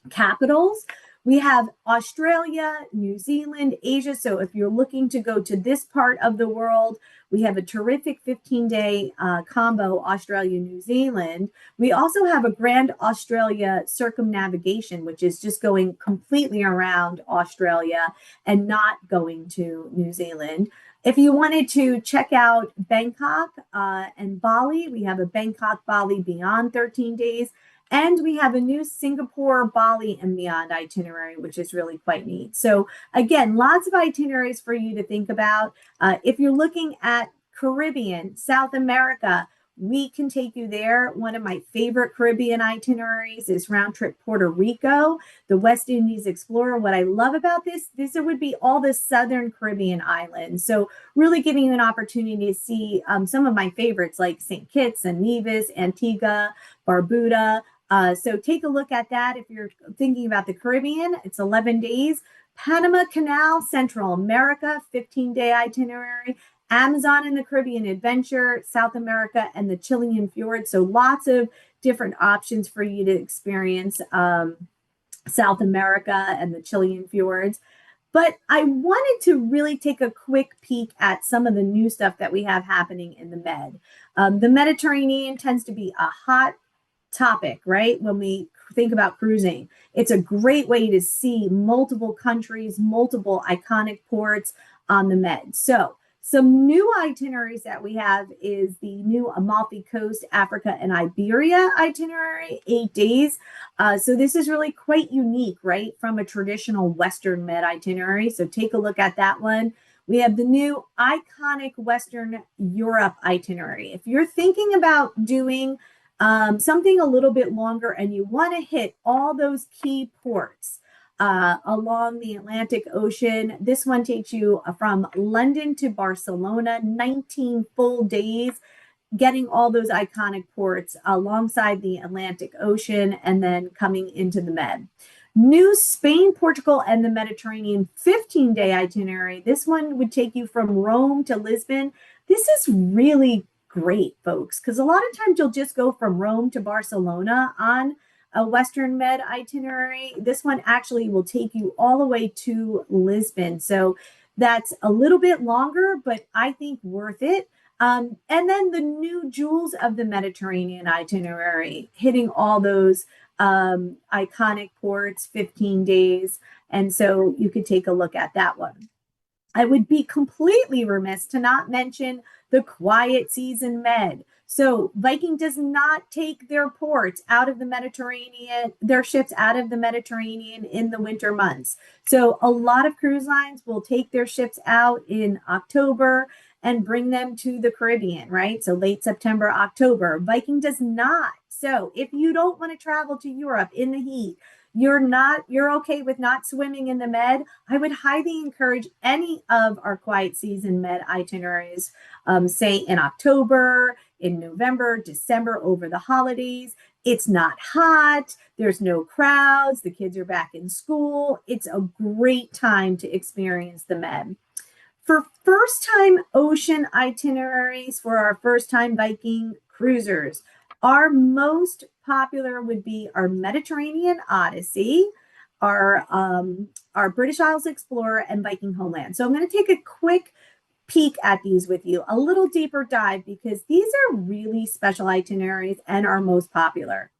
capitals. We have Australia, New Zealand, Asia. So if you're looking to go to this part of the world, we have a terrific 15-day combo, Australia, New Zealand. We also have a Grand Australia circumnavigation, which is just going completely around Australia and not going to New Zealand. If you wanted to check out Bangkok and Bali, we have a Bangkok, Bali Beyond 13 days. And we have a new Singapore, Bali, and Beyond itinerary, which is really quite neat. So again, lots of itineraries for you to think about. If you're looking at Caribbean, South America, we can take you there. One of my favorite Caribbean itineraries is round trip Puerto Rico, the West Indies Explorer. What I love about this would be all the Southern Caribbean islands. So really giving you an opportunity to see some of my favorites like St. Kitts and Nevis, Antigua, Barbuda. So take a look at that if you're thinking about the Caribbean. It's 11 days. Panama Canal, Central America, 15-day itinerary. Amazon and the Caribbean Adventure, South America, and the Chilean Fjords. So lots of different options for you to experience South America and the Chilean Fjords. But I wanted to really take a quick peek at some of the new stuff that we have happening in the Med. The Mediterranean tends to be a hot topic, right? When we think about cruising, it's a great way to see multiple countries, multiple iconic ports on the Med. So some new itineraries that we have is the new Amalfi Coast, Africa, and Iberia itinerary, 8 days. So this is really quite unique, right, from a traditional Western Med itinerary. So take a look at that one. We have the new iconic Western Europe itinerary. If you're thinking about doing something a little bit longer and you want to hit all those key ports along the Atlantic Ocean, this one takes you from London to Barcelona, 19 full days, getting all those iconic ports alongside the Atlantic Ocean and then coming into the Med. New Spain, Portugal, and the Mediterranean 15-day itinerary. This one would take you from Rome to Lisbon. This is really great, folks, because a lot of times you'll just go from Rome to Barcelona on a Western Med itinerary. This one actually will take you all the way to Lisbon. So that's a little bit longer, but I think worth it. And then the new Jewels of the Mediterranean itinerary, hitting all those iconic ports, 15 days. And so you could take a look at that one. I would be completely remiss to not mention the Quiet Season Med. So Viking does not take their ports out of the Mediterranean, their ships out of the Mediterranean in the winter months. So a lot of cruise lines will take their ships out in October and bring them to the Caribbean, right? So late September, October. Viking does not. So if you don't want to travel to Europe in the heat, you're okay with not swimming in the Med, I would highly encourage any of our quiet season Med itineraries, say in October, in November, December, over the holidays. It's not hot. There's no crowds. The kids are back in school. It's a great time to experience the Med. For first time ocean itineraries for our first time Viking cruisers, our most popular would be our Mediterranean Odyssey, our British Isles Explorer, and Viking Homeland. So I'm going to take a quick peek at these with you, a little deeper dive, because these are really special itineraries and our most popular.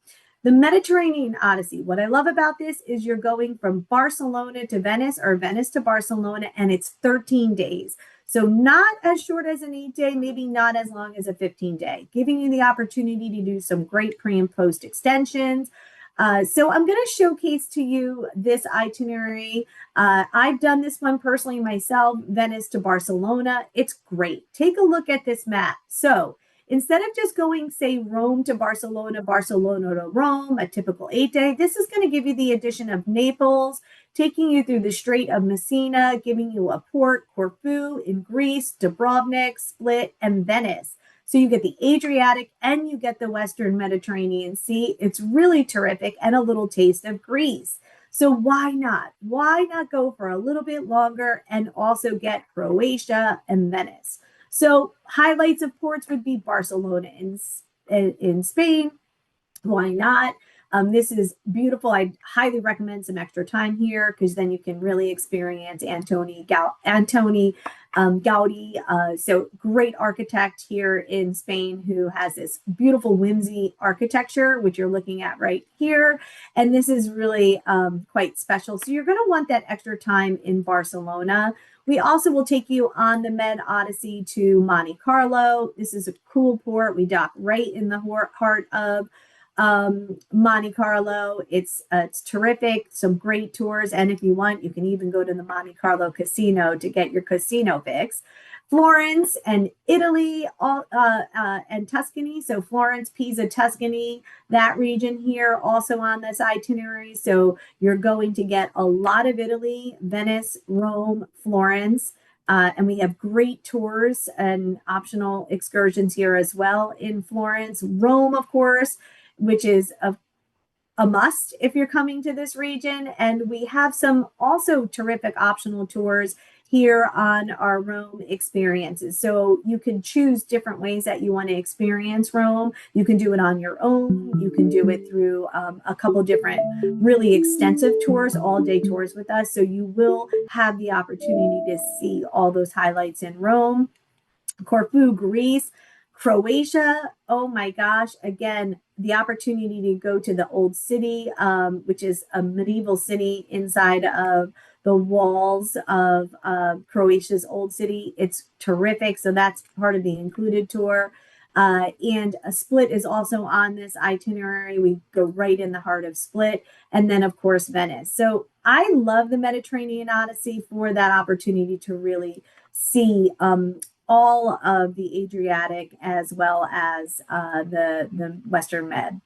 The Mediterranean Odyssey, what I love about this is you're going from Barcelona to Venice or Venice to Barcelona, and it's 13 days. So not as short as an 8-day, maybe not as long as a 15-day, giving you the opportunity to do some great pre and post extensions. So I'm going to showcase to you this itinerary. I've done this one personally myself, Venice to Barcelona. It's great. Take a look at this map. So instead of just going, say, Rome to Barcelona, Barcelona to Rome, a typical 8-day, this is going to give you the addition of Naples, taking you through the Strait of Messina, giving you a port, Corfu in Greece, Dubrovnik, Split, and Venice. So you get the Adriatic and you get the Western Mediterranean Sea. It's really terrific, and a little taste of Greece. So why not? Why not go for a little bit longer and also get Croatia and Venice? So highlights of ports would be Barcelona in Spain. Why not? This is beautiful. I highly recommend some extra time here, because then you can really experience Antoni Gaudi. So great architect here in Spain who has this beautiful whimsy architecture, which you're looking at right here. And this is really quite special. So you're going to want that extra time in Barcelona. We also will take you on the Med Odyssey to Monte Carlo. This is a cool port. We dock right in the heart of Monte Carlo. It's terrific, some great tours, and if you want, you can even go to the Monte Carlo casino to get your casino fix. Florence and Italy, and Tuscany. So Florence, Pisa, Tuscany, that region here also on this itinerary. So you're going to get a lot of Italy, Venice, Rome, Florence. And we have great tours and optional excursions here as well in Florence. Rome, of course, which is a must if you're coming to this region. And we have some also terrific optional tours here on our Rome experiences. So you can choose different ways that you want to experience Rome. You can do it on your own. You can do it through a couple different really extensive tours, all-day tours with us. So you will have the opportunity to see all those highlights in Rome. Corfu, Greece, Croatia. Oh my gosh. Again, the opportunity to go to the old city, which is a medieval city inside of the walls of Croatia's old city. It's terrific. So that's part of the included tour. And a Split is also on this itinerary. We go right in the heart of Split. And then, of course, Venice. So I love the Mediterranean Odyssey for that opportunity to really see all of the Adriatic as well as the Western Med.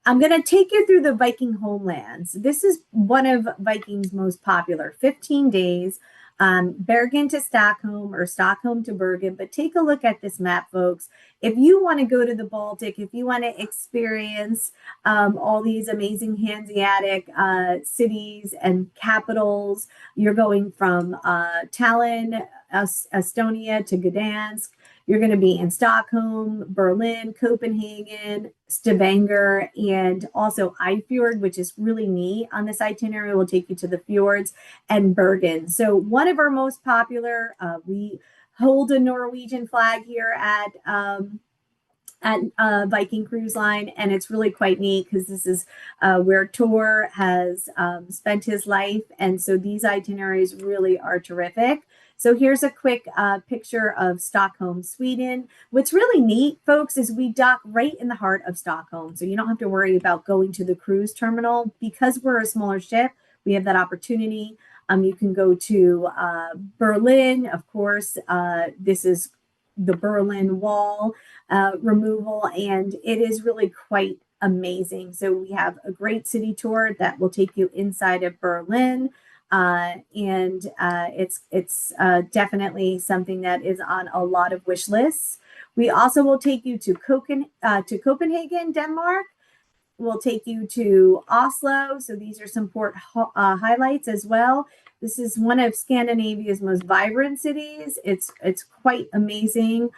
I'm going to take you through the Viking homelands. This is one of Viking's most popular, 15 days, Bergen to Stockholm or Stockholm to Bergen. But take a look at this map, folks. If you want to go to the Baltic, if you want to experience all these amazing Hanseatic cities and capitals, you're going from Tallinn, Estonia to Gdansk. You're going to be in Stockholm, Berlin, Copenhagen, Stavanger, and also Eifjord, which is really neat on this itinerary. We'll take you to the fjords, and Bergen. So one of our most popular, we hold a Norwegian flag here at Viking Cruise Line, and it's really quite neat because this is where Tor has spent his life, and so these itineraries really are terrific. So here's a quick picture of Stockholm, Sweden. What's really neat, folks, is we dock right in the heart of Stockholm. So you don't have to worry about going to the cruise terminal. Because we're a smaller ship, we have that opportunity. You can go to Berlin, of course. This is the Berlin Wall removal, and it is really quite amazing. So we have a great city tour that will take you inside of Berlin. And it's definitely something that is on a lot of wish lists. We also will take you to Copenhagen, Denmark. We'll take you to Oslo. So these are some port highlights as well. This is one of Scandinavia's most vibrant cities. It's quite amazing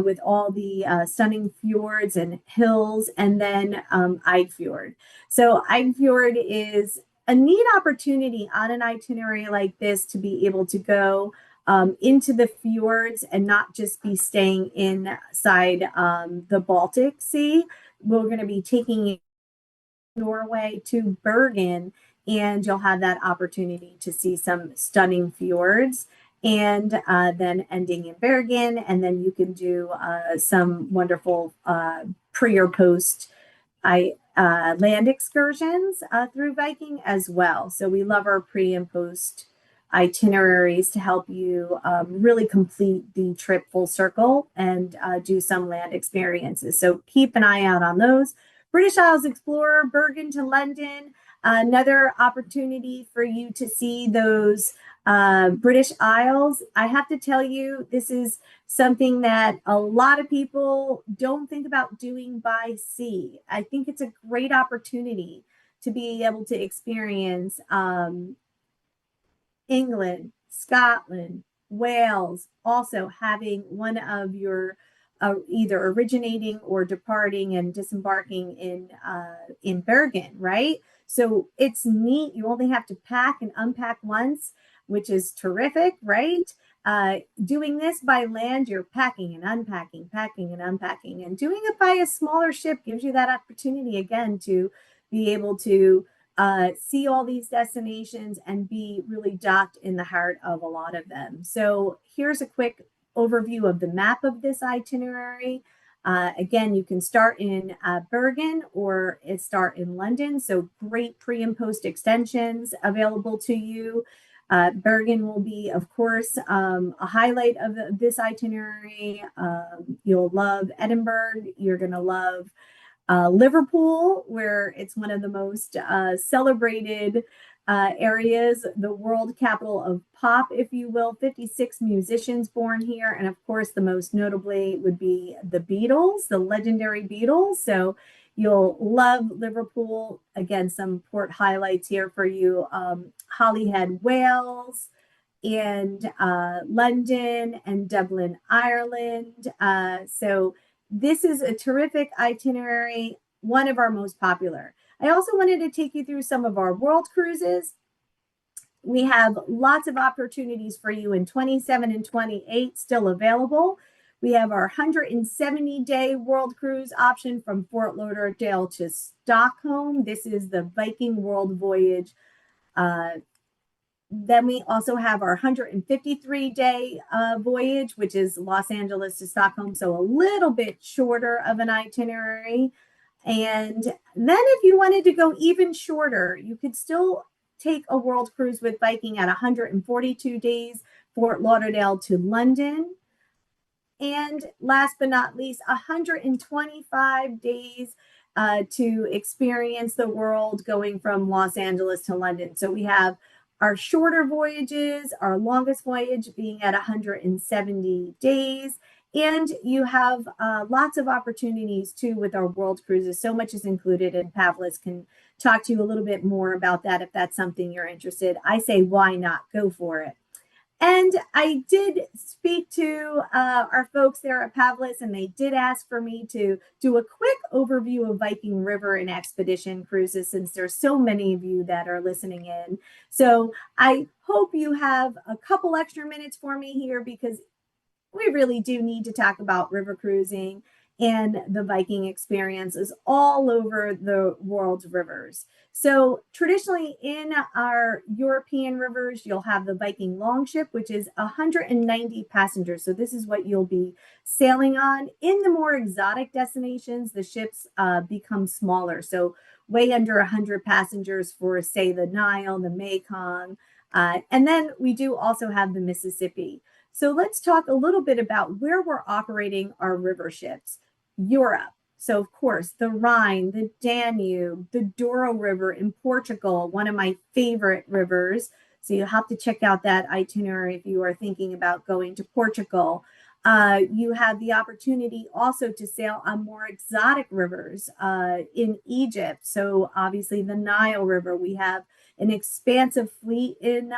with all the stunning fjords and hills, and then Eidfjord. So Eidfjord is a neat opportunity on an itinerary like this to be able to go into the fjords and not just be staying inside the Baltic Sea. We're going to be taking Norway to Bergen, and you'll have that opportunity to see some stunning fjords, and then ending in Bergen, and then you can do some wonderful pre or post land excursions through Viking as well. So we love our pre and post itineraries to help you really complete the trip full circle and do some land experiences. So keep an eye out on those. British Isles Explorer, Bergen to London, another opportunity for you to see those British Isles. I have to tell you, this is something that a lot of people don't think about doing by sea. I think it's a great opportunity to be able to experience England, Scotland, Wales, also having one of your either originating or departing and disembarking in Bergen, right? So it's neat. You only have to pack and unpack once, which is terrific, right? Doing this by land, you're packing and unpacking, packing and unpacking, and doing it by a smaller ship gives you that opportunity again to be able to see all these destinations and be really docked in the heart of a lot of them. So here's a quick overview of the map of this itinerary. Again, you can start in Bergen or start in London. So great pre and post extensions available to you. Bergen will be, of course, a highlight of this itinerary. You'll love Edinburgh. You're going to love Liverpool, where it's one of the most celebrated areas, the world capital of pop, if you will. 56 musicians born here. And of course, the most notably would be the Beatles, the legendary Beatles. So you'll love Liverpool. Again, some port highlights here for you. Holyhead, Wales, and London and Dublin, Ireland. So this is a terrific itinerary, one of our most popular. I also wanted to take you through some of our world cruises. We have lots of opportunities for you in 27 and 28 still available. We have our 170-day world cruise option from Fort Lauderdale to Stockholm. This is the Viking World Voyage. Then we also have our 153-day voyage, which is Los Angeles to Stockholm, so a little bit shorter of an itinerary. And then if you wanted to go even shorter, you could still take a world cruise with Viking at 142 days, Fort Lauderdale to London. And last but not least, 125 days to experience the world going from Los Angeles to London. So we have our shorter voyages, our longest voyage being at 170 days. And you have lots of opportunities too with our world cruises. So much is included, and Pavlus can talk to you a little bit more about that if that's something you're interested. I say, why not? Go for it. And I did speak to our folks there at Pavlus, and they did ask for me to do a quick overview of Viking River and Expedition cruises, since there's so many of you that are listening in. So I hope you have a couple extra minutes for me here, because we really do need to talk about river cruising and the Viking experiences all over the world's rivers. So traditionally in our European rivers, you'll have the Viking Longship, which is 190 passengers. So this is what you'll be sailing on. In the more exotic destinations, the ships become smaller. So way under 100 passengers for, say, the Nile, the Mekong, And then we do also have the Mississippi. So let's talk a little bit about where we're operating our river ships. Europe. So, of course, the Rhine, the Danube, the Douro River in Portugal, one of my favorite rivers. So, you'll have to check out that itinerary if you are thinking about going to Portugal. You have the opportunity also to sail on more exotic rivers in Egypt. So, obviously, the Nile River. We have an expansive fleet in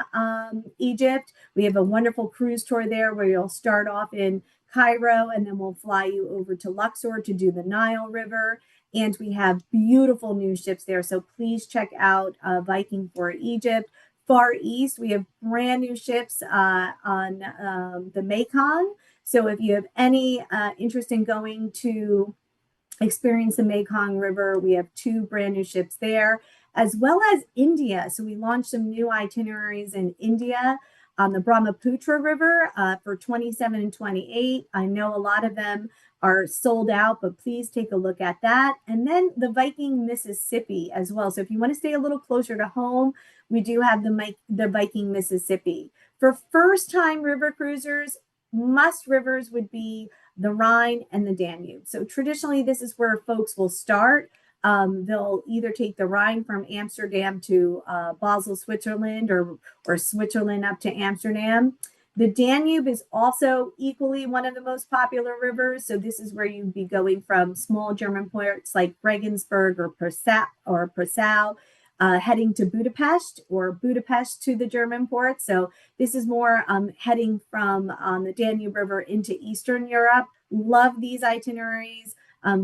Egypt. We have a wonderful cruise tour there where you'll start off in Cairo, and then we'll fly you over to Luxor to do the Nile River. And we have beautiful new ships there. So please check out Viking for Egypt. Far East, we have brand new ships on the Mekong. So if you have any interest in going to experience the Mekong River, we have 2 brand new ships there, as well as India. So we launched some new itineraries in India on the Brahmaputra River for 27 and 28. I know a lot of them are sold out, but please take a look at that. And then the Viking Mississippi as well. So if you want to stay a little closer to home, we do have the Viking Mississippi. For first-time river cruisers, must rivers would be the Rhine and the Danube. So traditionally, this is where folks will start. They'll either take the Rhine from Amsterdam to Basel, Switzerland, or Switzerland up to Amsterdam. The Danube is also equally one of the most popular rivers. So this is where you'd be going from small German ports like Regensburg or Passau, heading to Budapest, or Budapest to the German port. So this is more heading from on the Danube River into Eastern Europe. Love these itineraries.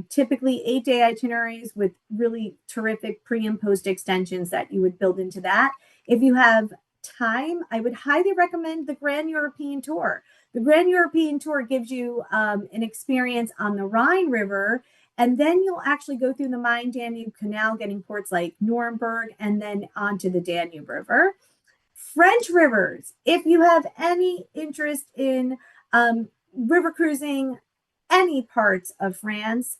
Typically 8-day itineraries with really terrific pre and post extensions that you would build into that. If you have time, I would highly recommend the Grand European Tour. The Grand European Tour gives you an experience on the Rhine River, and then you'll actually go through the Main-Danube Canal, getting ports like Nuremberg, and then onto the Danube River. French rivers, if you have any interest in river cruising any parts of France,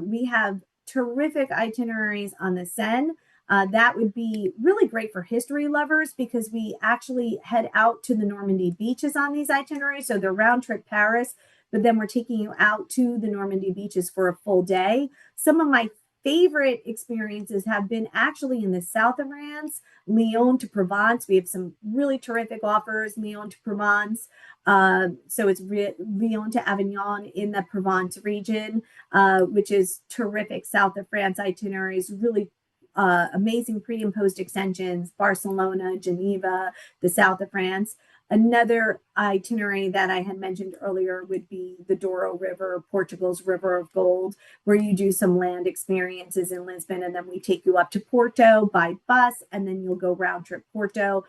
we have terrific itineraries on the Seine. That would be really great for history lovers because we actually head out to the Normandy beaches on these itineraries. So they're round trip Paris, but then we're taking you out to the Normandy beaches for a full day. Some of my favorite experiences have been actually in the south of France, Lyon to Provence. We have some really terrific offers, Lyon to Provence. So it's Lyon to Avignon in the Provence region, which is terrific. South of France itineraries, really amazing pre and post extensions, Barcelona, Geneva, the south of France. Another itinerary that I had mentioned earlier would be the Douro River, Portugal's River of Gold, where you do some land experiences in Lisbon, and then we take you up to Porto by bus, and then you'll go round trip Porto.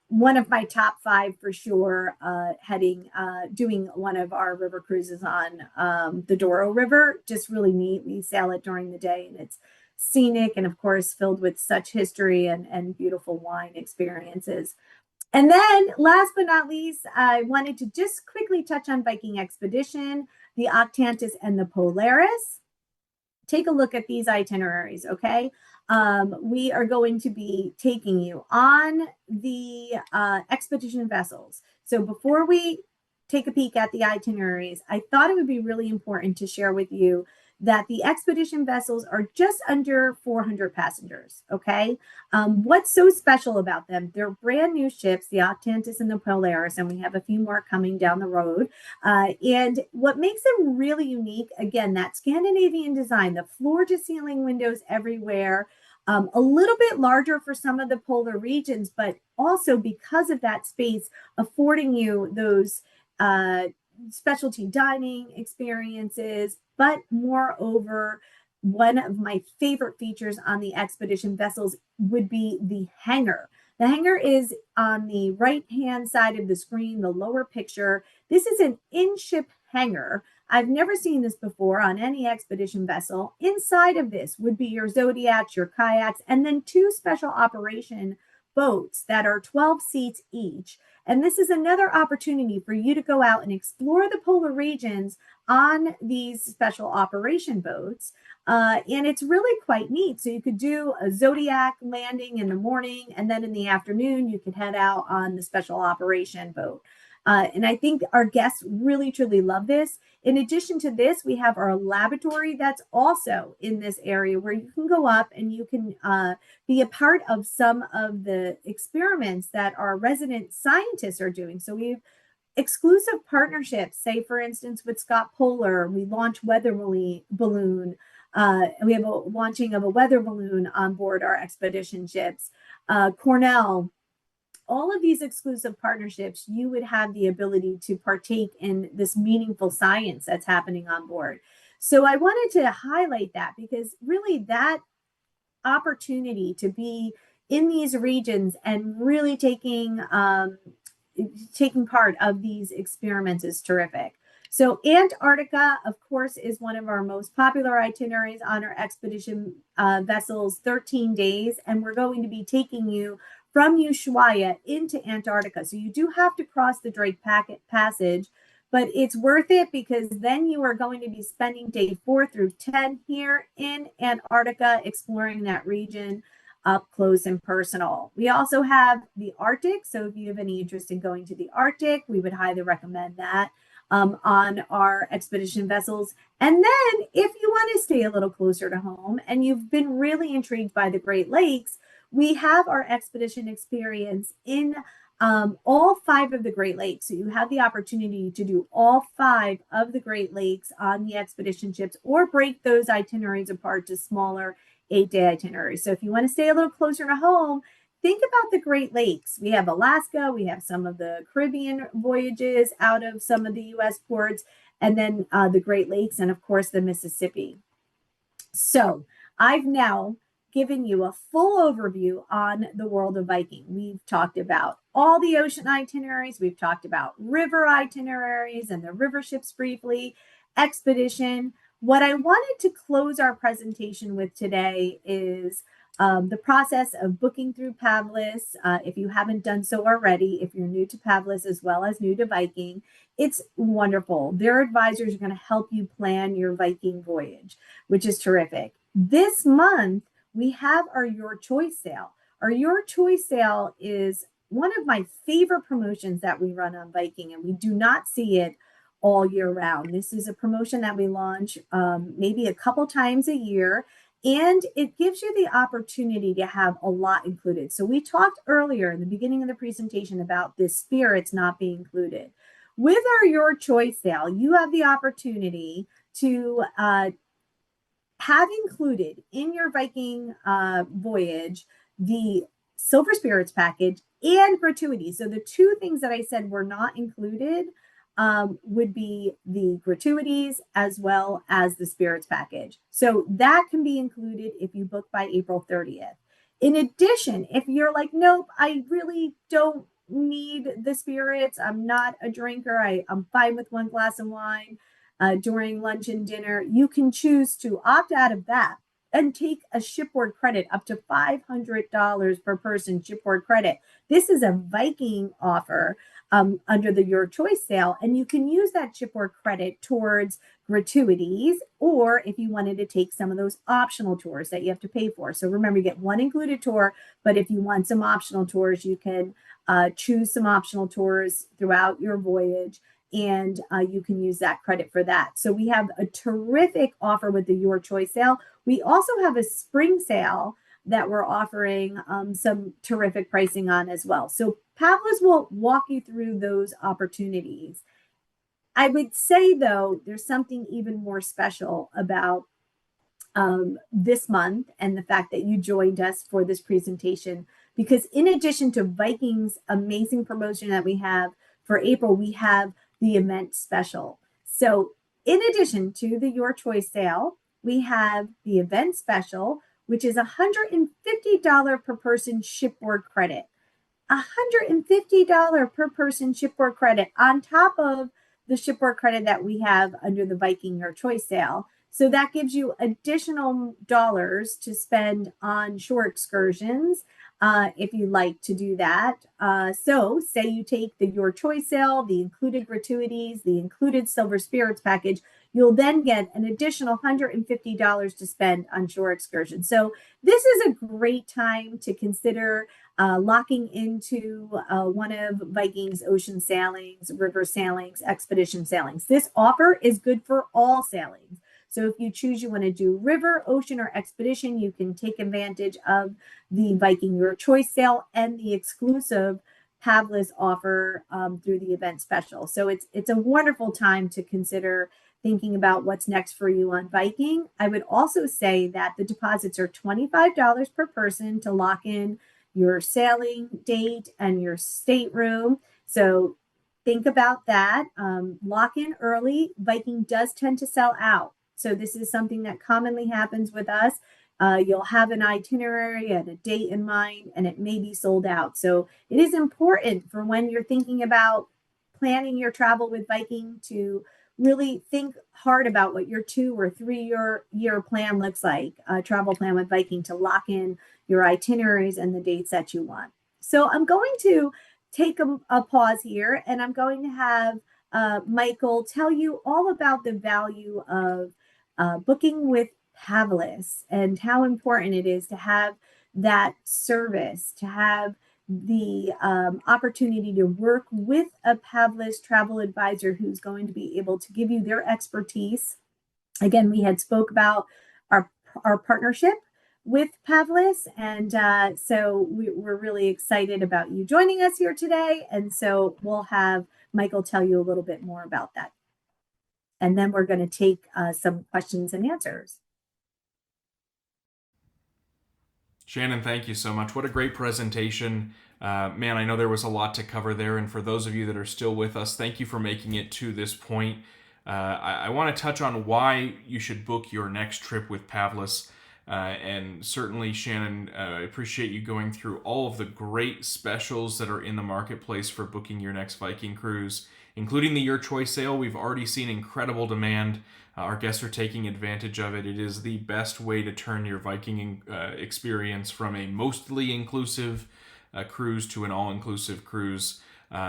One of my top 5 for sure, doing one of our river cruises on the Douro River. Just really neat. We sail it during the day, and it's scenic and, of course, filled with such history and beautiful wine experiences. And then last but not least, I wanted to just quickly touch on Viking Expedition, the Octantis and the Polaris. Take a look at these itineraries, okay? We are going to be taking you on the expedition vessels. So before we take a peek at the itineraries, I thought it would be really important to share with you that the expedition vessels are just under 400 passengers, okay? What's so special about them? They're brand new ships, the Octantis and the Polaris, and we have a few more coming down the road. And what makes them really unique, again, that Scandinavian design, the floor-to-ceiling windows everywhere, a little bit larger for some of the polar regions, but also because of that space affording you those specialty dining experiences. But moreover, one of my favorite features on the expedition vessels would be the hangar. The hangar is on the right-hand side of the screen, the lower picture. This is an in-ship hangar. I've never seen this before on any expedition vessel. Inside of this would be your zodiacs, your kayaks, and then 2 special operation boats that are 12 seats each. And this is another opportunity for you to go out and explore the polar regions on these special operation boats. And it's really quite neat. So you could do a Zodiac landing in the morning, and then in the afternoon, you could head out on the special operation boat. And I think our guests really, truly love this. In addition to this, we have our laboratory that's also in this area where you can go up and you can be a part of some of the experiments that our resident scientists are doing. So we've exclusive partnerships, say, for instance, with Scott Polar, we launch weather balloon. We have a launching of a weather balloon on board our expedition ships. Cornell, all of these exclusive partnerships, you would have the ability to partake in this meaningful science that's happening on board. So I wanted to highlight that because really that opportunity to be in these regions and really taking part of these experiments is terrific. So Antarctica, of course, is one of our most popular itineraries on our expedition vessels, 13 days, and we're going to be taking you from Ushuaia into Antarctica. So you do have to cross the Drake Passage, but it's worth it because then you are going to be spending day 4 through 10 here in Antarctica, exploring that region up close and personal. We also have the Arctic. So if you have any interest in going to the Arctic, we would highly recommend that on our expedition vessels. And then if you want to stay a little closer to home and you've been really intrigued by the Great Lakes, we have our expedition experience in all 5 of the Great Lakes. So you have the opportunity to do all 5 of the Great Lakes on the expedition ships or break those itineraries apart to smaller 8-day itineraries. So if you want to stay a little closer to home, think about the Great Lakes. We have Alaska, we have some of the Caribbean voyages out of some of the US ports, and then the Great Lakes, and of course the Mississippi. So I've now given you a full overview on the world of Viking. We've talked about all the ocean itineraries. We've talked about river itineraries and the river ships briefly, expedition. What I wanted to close our presentation with today is the process of booking through Pavlus. If you haven't done so already, if you're new to Pavlus as well as new to Viking, it's wonderful. Their advisors are going to help you plan your Viking voyage, which is terrific. This month, we have our Your Choice sale. Our Your Choice sale is one of my favorite promotions that we run on Viking, and we do not see it all year round. This is a promotion that we launch maybe a couple times a year, and it gives you the opportunity to have a lot included. So we talked earlier in the beginning of the presentation about the spirits not being included. With our Your Choice sale, you have the opportunity to have included in your Viking voyage the Silver Spirits package and gratuity. So the 2 things that I said were not included would be the gratuities as well as the spirits package. So that can be included if you book by April 30th. In addition, if you're like, nope, I really don't need the spirits, I'm not a drinker, I'm fine with 1 glass of wine during lunch and dinner, you can choose to opt out of that and take a shipboard credit up to $500 per person shipboard credit. This is a Viking offer under the Your Choice sale, and you can use that shipboard credit towards gratuities, or if you wanted to take some of those optional tours that you have to pay for. So remember, you get 1 included tour, but if you want some optional tours, you can choose some optional tours throughout your voyage, and you can use that credit for that. So we have a terrific offer with the Your Choice sale. We also have a spring sale that we're offering some terrific pricing on as well. So Pavlus will walk you through those opportunities. I would say, though, there's something even more special about this month and the fact that you joined us for this presentation, because in addition to Viking's amazing promotion that we have for April, we have the event special. So in addition to the Your Choice sale, we have the event special, which is $150 per person shipboard credit. $150 per person shipboard credit on top of the shipboard credit that we have under the Viking Your Choice sale. So that gives you additional dollars to spend on shore excursions if you'd like to do that. So say you take the Your Choice sale, the included gratuities, the included Silver Spirits package, you'll then get an additional $150 to spend on shore excursions. So this is a great time to consider locking into one of Viking's ocean sailings, river sailings, expedition sailings. This offer is good for all sailings. So if you choose you want to do river, ocean, or expedition, you can take advantage of the Viking Your Choice sale and the exclusive Pavlus offer through the event special. So it's a wonderful time to consider thinking about what's next for you on Viking. I would also say that the deposits are $25 per person to lock in your sailing date and your stateroom. So think about that. Lock in early. Viking does tend to sell out. So this is something that commonly happens with us. You'll have an itinerary and a date in mind, and it may be sold out. So it is important for when you're thinking about planning your travel with Viking to really think hard about what your 2 or 3 year plan looks like, a travel plan with Viking, to lock in your itineraries and the dates that you want. So I'm going to take a pause here, and I'm going to have Michael tell you all about the value of booking with Pavlus and how important it is to have that service, to have the opportunity to work with a Pavlus travel advisor who's going to be able to give you their expertise. Again, we had spoke about our partnership with Pavlus, and so we're really excited about you joining us here today. And so we'll have Michael tell you a little bit more about that. And then we're going to take some questions and answers. Shannon, thank you so much. What a great presentation. Man, I know there was a lot to cover there. And for those of you that are still with us, thank you for making it to this point. I want to touch on why you should book your next trip with Pavlus. And certainly, Shannon, I appreciate you going through all of the great specials that are in the marketplace for booking your next Viking cruise, including the Your Choice sale. We've already seen incredible demand. Our guests are taking advantage of it. It is the best way to turn your Viking experience from a mostly inclusive cruise to an all-inclusive cruise.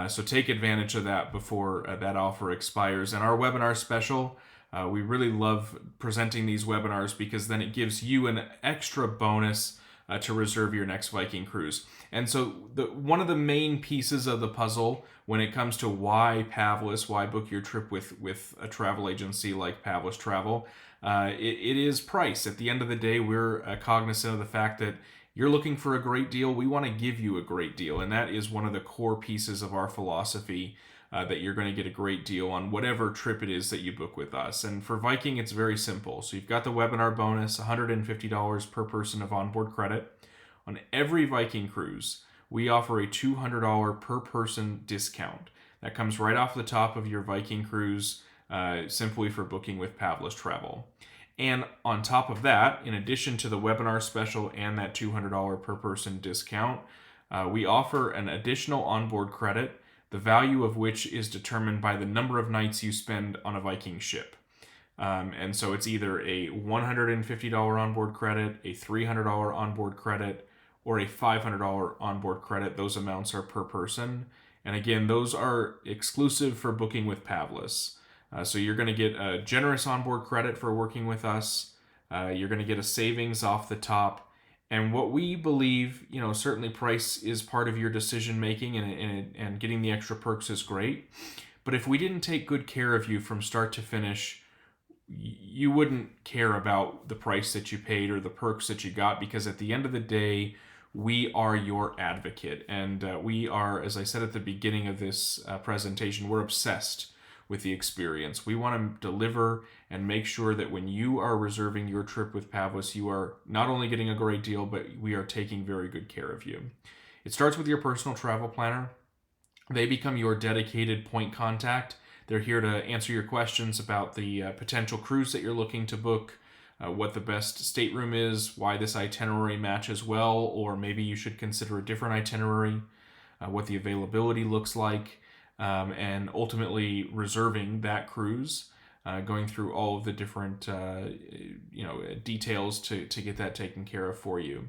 So take advantage of that before that offer expires. And our webinar special, we really love presenting these webinars because then it gives you an extra bonus to reserve your next Viking cruise. And so one of the main pieces of the puzzle when it comes to why Pavlus, why book your trip with a travel agency like Pavlus Travel, it is price. At the end of the day, we're cognizant of the fact that you're looking for a great deal. We want to give you a great deal. And that is one of the core pieces of our philosophy, that you're going to get a great deal on whatever trip it is that you book with us. And for Viking, it's very simple. So you've got the webinar bonus, $150 per person of onboard credit. On every Viking cruise, we offer a $200 per person discount. That comes right off the top of your Viking cruise, simply for booking with Pavlus Travel. And on top of that, in addition to the webinar special and that $200 per person discount, we offer an additional onboard credit, the value of which is determined by the number of nights you spend on a Viking ship. And so it's either a $150 onboard credit, a $300 onboard credit, or a $500 onboard credit. Those amounts are per person. And again, those are exclusive for booking with Pavlus. So you're going to get a generous onboard credit for working with us. You're going to get a savings off the top. And what we believe, certainly price is part of your decision making, and getting the extra perks is great. But if we didn't take good care of you from start to finish, you wouldn't care about the price that you paid or the perks that you got, because at the end of the day, we are your advocate. And we are, as I said at the beginning of this presentation, we're obsessed with the experience. We want to deliver and make sure that when you are reserving your trip with Pavlus, you are not only getting a great deal, but we are taking very good care of you. It starts with your personal travel planner. They become your dedicated point contact. They're here to answer your questions about the potential cruise that you're looking to book, what the best stateroom is, why this itinerary matches well, or maybe you should consider a different itinerary, what the availability looks like, and ultimately reserving that cruise, going through all of the different details to get that taken care of for you.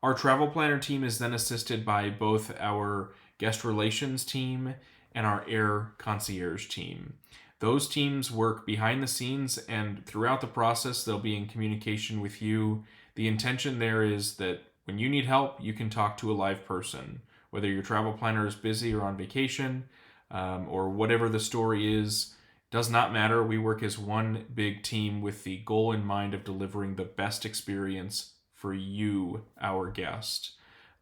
Our travel planner team is then assisted by both our guest relations team and our air concierge team. Those teams work behind the scenes, and throughout the process, they'll be in communication with you. The intention there is that when you need help, you can talk to a live person, whether your travel planner is busy or on vacation, or whatever the story is. Does not matter. We work as one big team with the goal in mind of delivering the best experience for you, our guest.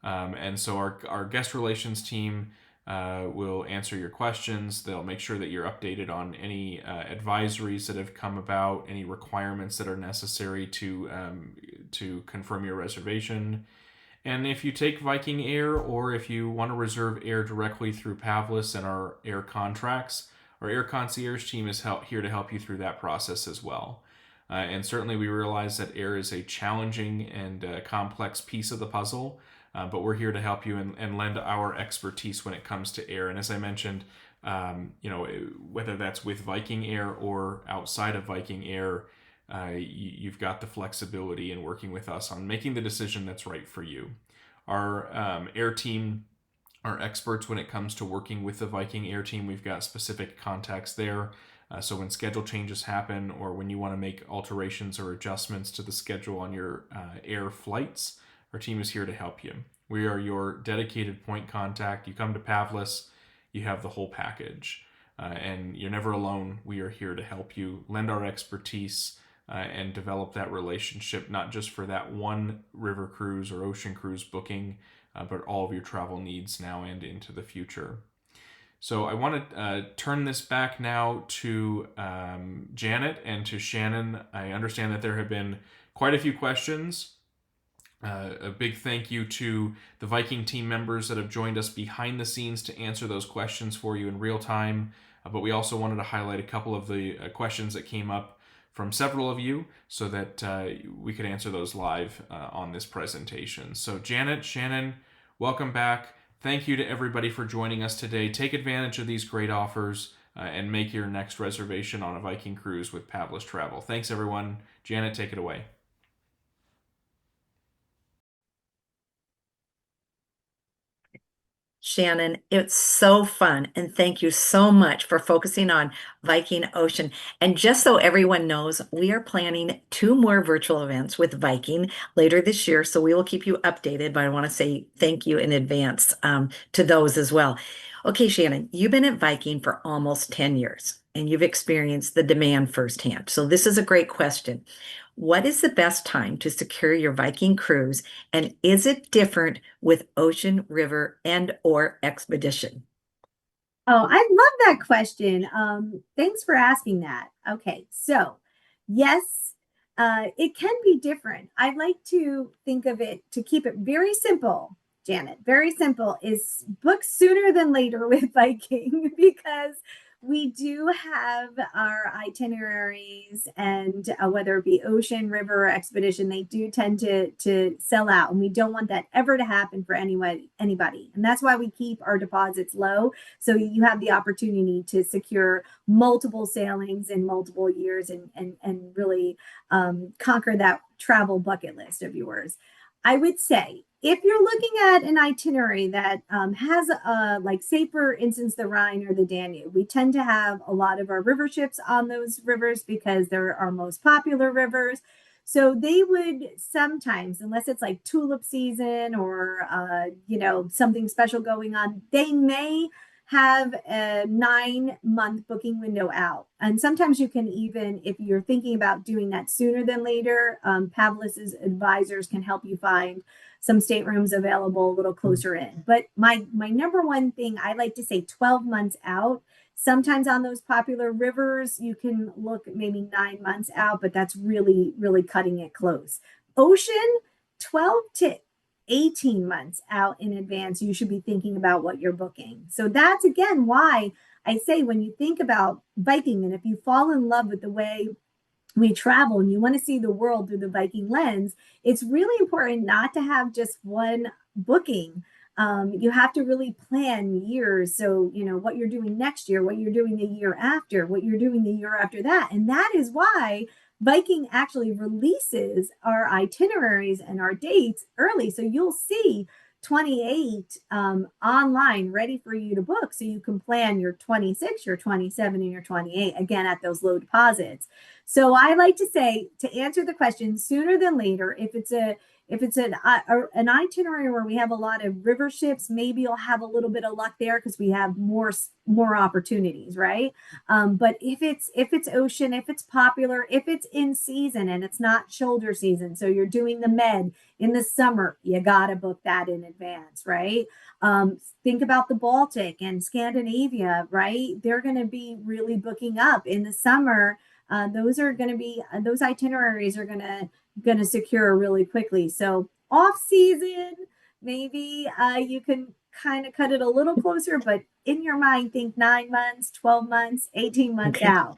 And so our guest relations team will answer your questions. They'll make sure that you're updated on any advisories that have come about, any requirements that are necessary to confirm your reservation. And if you take Viking Air, or if you want to reserve air directly through Pavlus and our air contracts, our air concierge team is here to help you through that process as well. And certainly we realize that air is a challenging and complex piece of the puzzle, but we're here to help you and lend our expertise when it comes to air. And as I mentioned, whether that's with Viking Air or outside of Viking Air, you've got the flexibility in working with us on making the decision that's right for you. Our air team are experts when it comes to working with the Viking Air team. We've got specific contacts there. So when schedule changes happen, or when you want to make alterations or adjustments to the schedule on your air flights, our team is here to help you. We are your dedicated point contact. You come to Pavlus, you have the whole package. And you're never alone. We are here to help you lend our expertise and develop that relationship, not just for that one river cruise or ocean cruise booking, but all of your travel needs now and into the future. So I want to turn this back now to Janet and to Shannon. I understand that there have been quite a few questions. A big thank you to the Viking team members that have joined us behind the scenes to answer those questions for you in real time. But we also wanted to highlight a couple of the questions that came up from several of you so that we could answer those live on this presentation. So Janet, Shannon, welcome back. Thank you to everybody for joining us today. Take advantage of these great offers and make your next reservation on a Viking cruise with Pavlus Travel. Thanks, everyone. Janet, take it away. Shannon, it's so fun. And thank you so much for focusing on Viking Ocean. And just so everyone knows, we are planning 2 more virtual events with Viking later this year. So we will keep you updated, but I want to say thank you in advance to those as well. Okay, Shannon, you've been at Viking for almost 10 years and you've experienced the demand firsthand. So this is a great question. What is the best time to secure your Viking cruise, and is it different with ocean, river, and or expedition? Oh, I love that question. Thanks for asking that. Okay, so yes, it can be different. I like to think of it, to keep it very simple, Janet. Very simple is book sooner than later with Viking because we do have our itineraries, and whether it be ocean, river, or expedition, they do tend to sell out, and we don't want that ever to happen for anybody. And that's why we keep our deposits low, so you have the opportunity to secure multiple sailings in multiple years and really conquer that travel bucket list of yours. I would say if you're looking at an itinerary that has like, say, for instance, the Rhine or the Danube, we tend to have a lot of our river ships on those rivers because they're our most popular rivers. So they would sometimes, unless it's like tulip season or, something special going on, they may have a 9-month booking window out. And sometimes you can, even if you're thinking about doing that sooner than later, Pavlus's advisors can help you find some staterooms available a little closer in. But my number one thing, I like to say 12 months out. Sometimes on those popular rivers, you can look maybe 9 months out, but that's really, really cutting it close. Ocean, 12 to 18 months out in advance, you should be thinking about what you're booking. So that's, again, why I say when you think about Viking, and if you fall in love with the way we travel and you want to see the world through the Viking lens, it's really important not to have just one booking You have to really plan years. So, what you're doing next year, what you're doing the year after, what you're doing the year after that. And that is why Viking actually releases our itineraries and our dates early. So you'll see 28 online ready for you to book, so you can plan your 26, your 27, and your 28 again at those low deposits. So I like to say, to answer the question, sooner than later. If it's an itinerary where we have a lot of river ships, maybe you'll have a little bit of luck there because we have more opportunities, right? But if it's ocean, if it's popular, if it's in season and it's not shoulder season, so you're doing the Med in the summer, you gotta book that in advance, right? Think about the Baltic and Scandinavia, right? They're going to be really booking up in the summer. Those itineraries are going to secure really quickly. So off season, maybe you can kind of cut it a little closer, but in your mind, think 9 months, 12 months, 18 months Okay. out.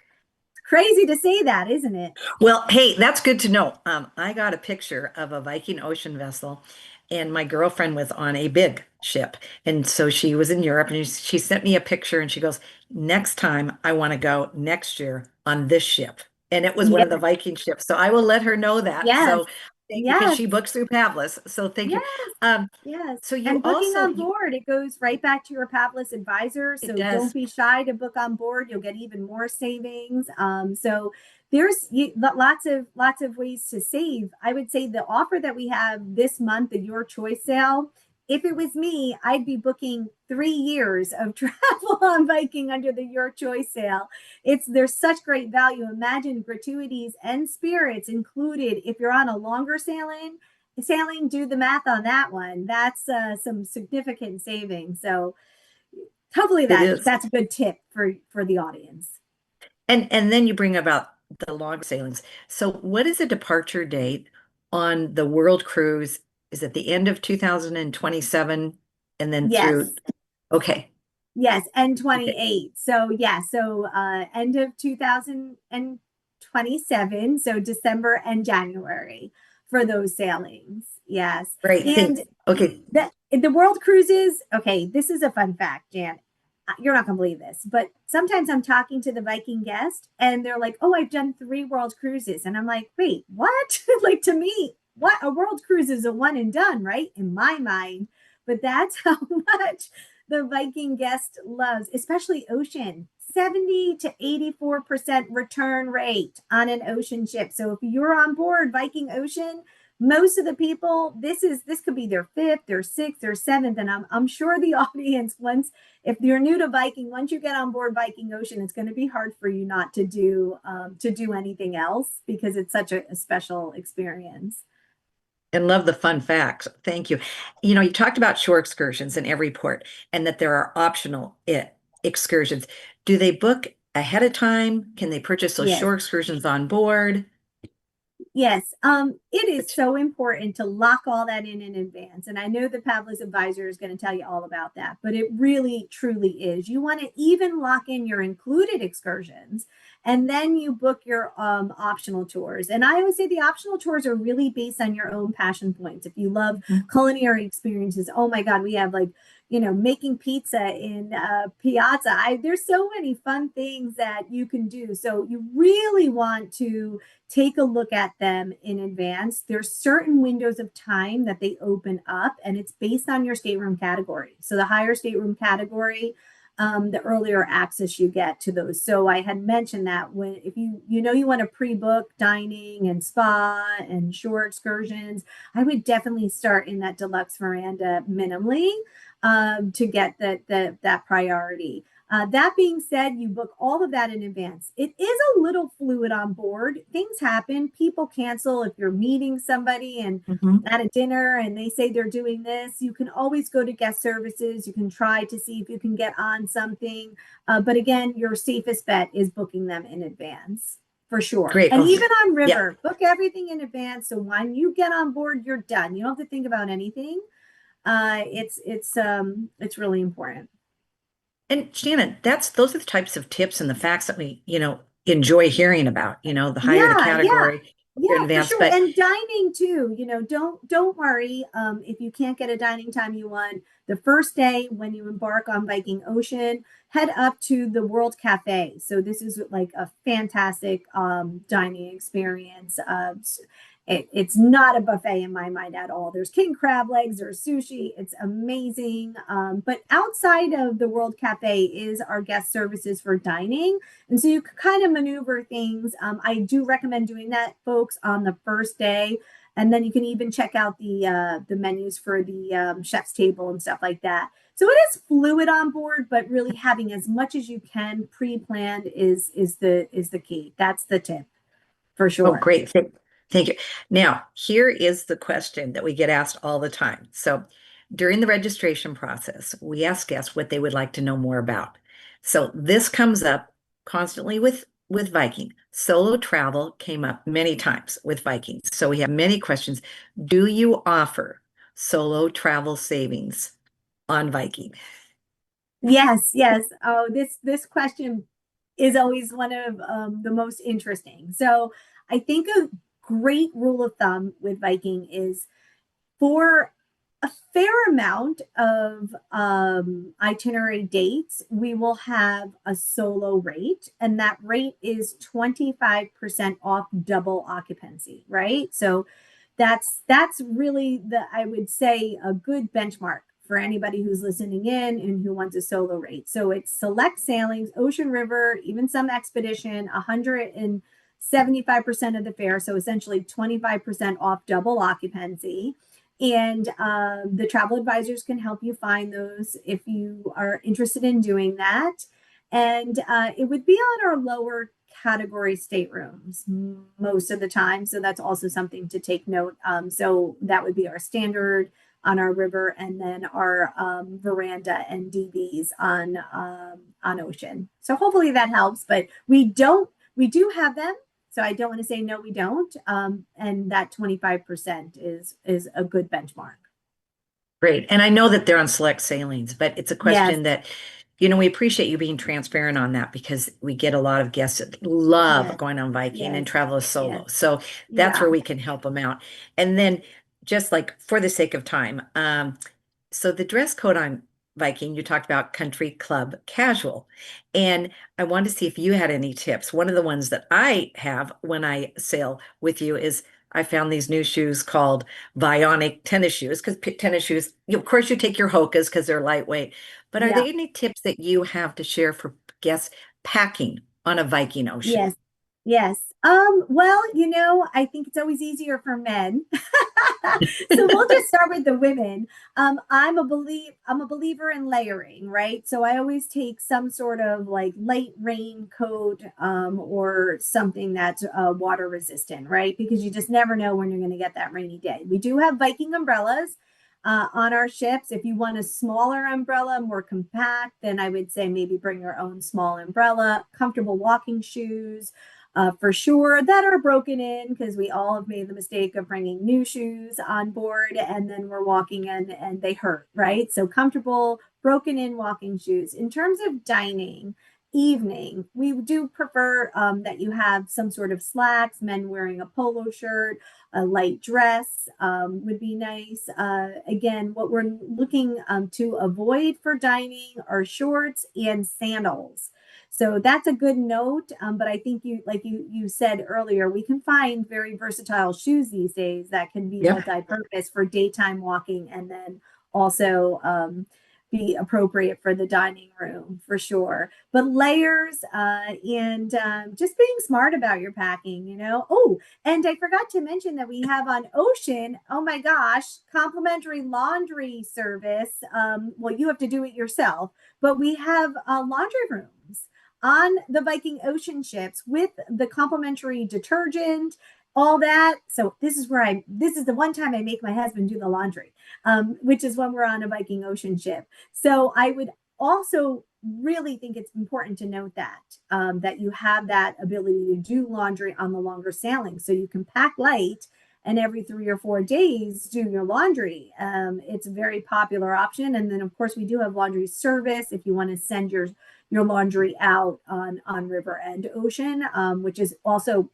Crazy to say that, isn't it? Well, hey, that's good to know. I got a picture of a Viking Ocean vessel, and my girlfriend was on a big ship. And so she was in Europe, and she sent me a picture, and she goes, "Next time I want to go next year on this ship." And it was one of the Yes, Viking ships. So I will let her know that. yes, So thank you, because yes, she books through Pavlus. So thank you. yes. Um, Yes. so you And booking also, on board, it goes right back to your Pavlus advisor. it So don't does. be shy to book on board. You'll get even more savings. So there's lots of ways to save. I would say the offer that we have this month, the Your Choice sale, if it was me, I'd be booking 3 years of travel on Viking under the Your Choice sale. There's such great value. Imagine gratuities and spirits included if you're on a longer sailing. Do the math on that one. That's some significant savings. So hopefully It that is. that's a good tip for the audience. And then you bring about the long sailings. So what is the departure date on the World Cruise? Is it the end of 2027 and then through? Yes. Okay. Yes, and Okay. 28. So yeah, so end of 2027, so December and January for those sailings. Yes. Great. And Okay. the world cruises, okay, this is a fun fact, Jan. You're not gonna believe this, but sometimes I'm talking to the Viking guest and they're like, "Oh, I've done 3 world cruises." And I'm like, "Wait, what?" Like, to me, what, a world cruise is a one and done, right? In my mind. But that's how much the Viking guest loves, especially ocean. 70 to 84% return rate on an ocean ship. So if you're on board Viking Ocean, most of the people, this could be their fifth, their sixth, their seventh, and I'm sure the audience, once, if you're new to Viking, once you get on board Viking Ocean, it's going to be hard for you not to do anything else because it's such a special experience. And love the fun facts. Thank you. You talked about shore excursions in every port and that there are optional excursions. Do they book ahead of time? Can they purchase those Yes. shore excursions on board? Yes, it is so important to lock all that in advance. And I know the Pavlis advisor is going to tell you all about that, but it really, truly is. You want to even lock in your included excursions and then you book your optional tours. And I always say the optional tours are really based on your own passion points. If you love Mhm. culinary experiences, oh my God, we have like, making pizza in Piazza. There's so many fun things that you can do. So you really want to take a look at them in advance. There's certain windows of time that they open up, and it's based on your stateroom category. So the higher stateroom category, the earlier access you get to those. So I had mentioned that when, if you want to pre-book dining and spa and shore excursions, I would definitely start in that deluxe veranda minimally to get that priority. That being said, you book all of that in advance. It is a little fluid on board. Things happen. People cancel if you're meeting somebody and Mhm. at a dinner and they say they're doing this. You can always go to guest services. You can try to see if you can get on something. But again, your safest bet is booking them in advance for sure. Great. And Okay. even on Yeah. river, book everything in advance. So when you get on board, you're done. You don't have to think about anything. It's really important. And Shannon, those are the types of tips and the facts that we, enjoy hearing about, the higher the Yeah, yeah. category. in Yeah, for advance. sure. But And dining too, don't worry if you can't get a dining time you want. The first day when you embark on Viking Ocean, head up to the World Cafe. So this is like a fantastic dining experience. It's not a buffet in my mind at all. There's king crab legs, there's sushi. It's amazing. But outside of the World Cafe is our guest services for dining. And so you can kind of maneuver things. I do recommend doing that, folks, on the first day. And then you can even check out the menus for the chef's table and stuff like that. So it is fluid on board, but really having as much as you can pre-planned is the key. That's the tip for oh, sure. great. Thank you. Now, here is the question that we get asked all the time. So, during the registration process, we ask guests what they would like to know more about. So, this comes up constantly with Viking. Solo travel came up many times with Vikings. So, we have many questions. Do you offer solo travel savings on Viking? Yes, yes. Oh, this question is always one of the most interesting. So I think a great rule of thumb with Viking is for a fair amount of itinerary dates, we will have a solo rate, and that rate is 25% off double occupancy, right? So that's really I would say a good benchmark for anybody who's listening in and who wants a solo rate. So it's select sailings, ocean river, even some expedition, 175% of the fare. So essentially 25% off double occupancy. And the travel advisors can help you find those if you are interested in doing that. And it would be on our lower category staterooms most of the time. So that's also something to take note. So that would be our standard on our river, and then our veranda and DVs on ocean. So hopefully that helps. But we do have them. So I don't want to say no, we don't. And that 25% is a good benchmark. Great. And I know that they're on select sailings, but it's a Yes, question that, we appreciate you being transparent on that because we get a lot of guests that love yes, going on Viking yes, and travel yes, solo. So that's yeah, where we can help them out. And then just like for the sake of time, so the dress code on Viking, you talked about country club casual. And I wanted to see if you had any tips. One of the ones that I have when I sail with you is I found these new shoes called Bionic tennis shoes because tennis shoes, of course, you take your Hokas because they're lightweight. But are there yeah. any tips that you have to share for guests packing on a Viking Ocean? Yes. Yes. Well, I think it's always easier for men. So we'll just start with the women. I'm a believer in layering, right? So I always take some sort of like light raincoat or something that's water resistant, right? Because you just never know when you're going to get that rainy day. We do have Viking umbrellas on our ships. If you want a smaller umbrella, more compact, then I would say maybe bring your own small umbrella, comfortable walking shoes. For sure that are broken in because we all have made the mistake of bringing new shoes on board and then we're walking in and they hurt, right? So comfortable, broken in walking shoes. In terms of dining, evening, we do prefer that you have some sort of slacks, men wearing a polo shirt, a light dress would be nice. Again, what we're looking to avoid for dining are shorts and sandals. So that's a good note. But I think you said earlier, we can find very versatile shoes these days that can be Yep. multi-purpose for daytime walking and then also be appropriate for the dining room for sure. But layers and just being smart about your packing. Oh, and I forgot to mention that we have on Ocean, oh my gosh, complimentary laundry service. Well, you have to do it yourself, but we have laundry rooms on the Viking Ocean ships with the complimentary detergent, all that. So this is the one time I make my husband do the laundry, which is when we're on a Viking Ocean ship. So I would also really think it's important to note that you have that ability to do laundry on the longer sailing. So you can pack light and every 3 or 4 days do your laundry. It's a very popular option. And then of course we do have laundry service if you want to send your laundry out on river and ocean, which is also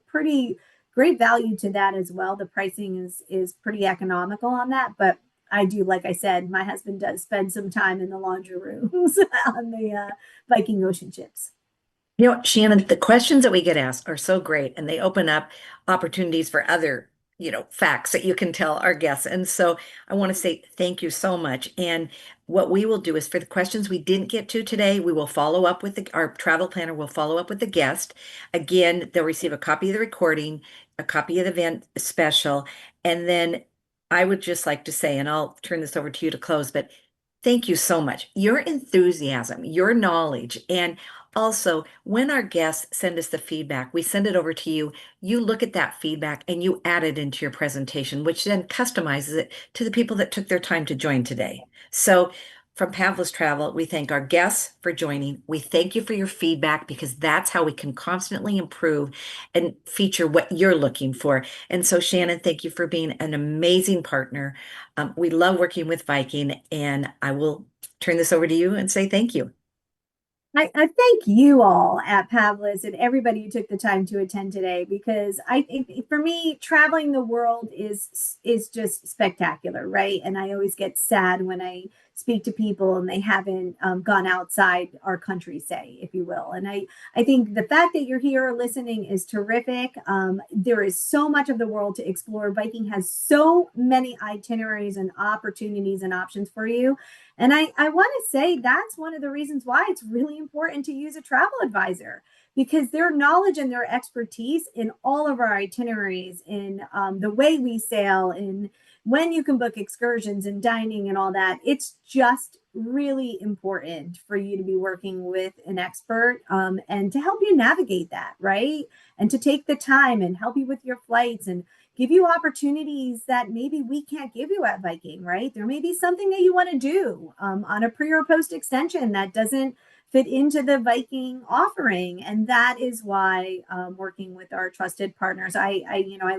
pretty great value to that as well. The pricing is pretty economical on that, but I do, like I said, my husband does spend some time in the laundry rooms on the Viking Ocean ships. You know, Shannon, the questions that we get asked are so great and they open up opportunities for other, facts that you can tell our guests. And so I want to say thank you so much. And what we will do is for the questions we didn't get to today, we will follow up with our travel planner will follow up with the guest. Again, they'll receive a copy of the recording, a copy of the event special, and then I would just like to say, and I'll turn this over to you to close, but thank you so much. Your enthusiasm, your knowledge, and also, when our guests send us the feedback, we send it over to you. You look at that feedback and you add it into your presentation, which then customizes it to the people that took their time to join today. So, from Pavlus Travel, we thank our guests for joining. We thank you for your feedback because that's how we can constantly improve and feature what you're looking for. And so, Shannon, thank you for being an amazing partner. We love working with Viking, and I will turn this over to you and say thank you. I thank you all at Pavlis and everybody who took the time to attend today because for me, traveling the world is just spectacular, right? And I always get sad when I speak to people and they haven't gone outside our country, say, if you will. And I think the fact that you're here listening is terrific. There is so much of the world to explore. Viking has so many itineraries and opportunities and options for you. And I want to say that's one of the reasons why it's really important to use a travel advisor because their knowledge and their expertise in all of our itineraries, in the way we sail, in when you can book excursions and dining and all that, it's just really important for you to be working with an expert and to help you navigate that, right? And to take the time and help you with your flights and give you opportunities that maybe we can't give you at Viking, right? There may be something that you want to do on a pre or post extension that doesn't fit into the Viking offering. And that is why working with our trusted partners, I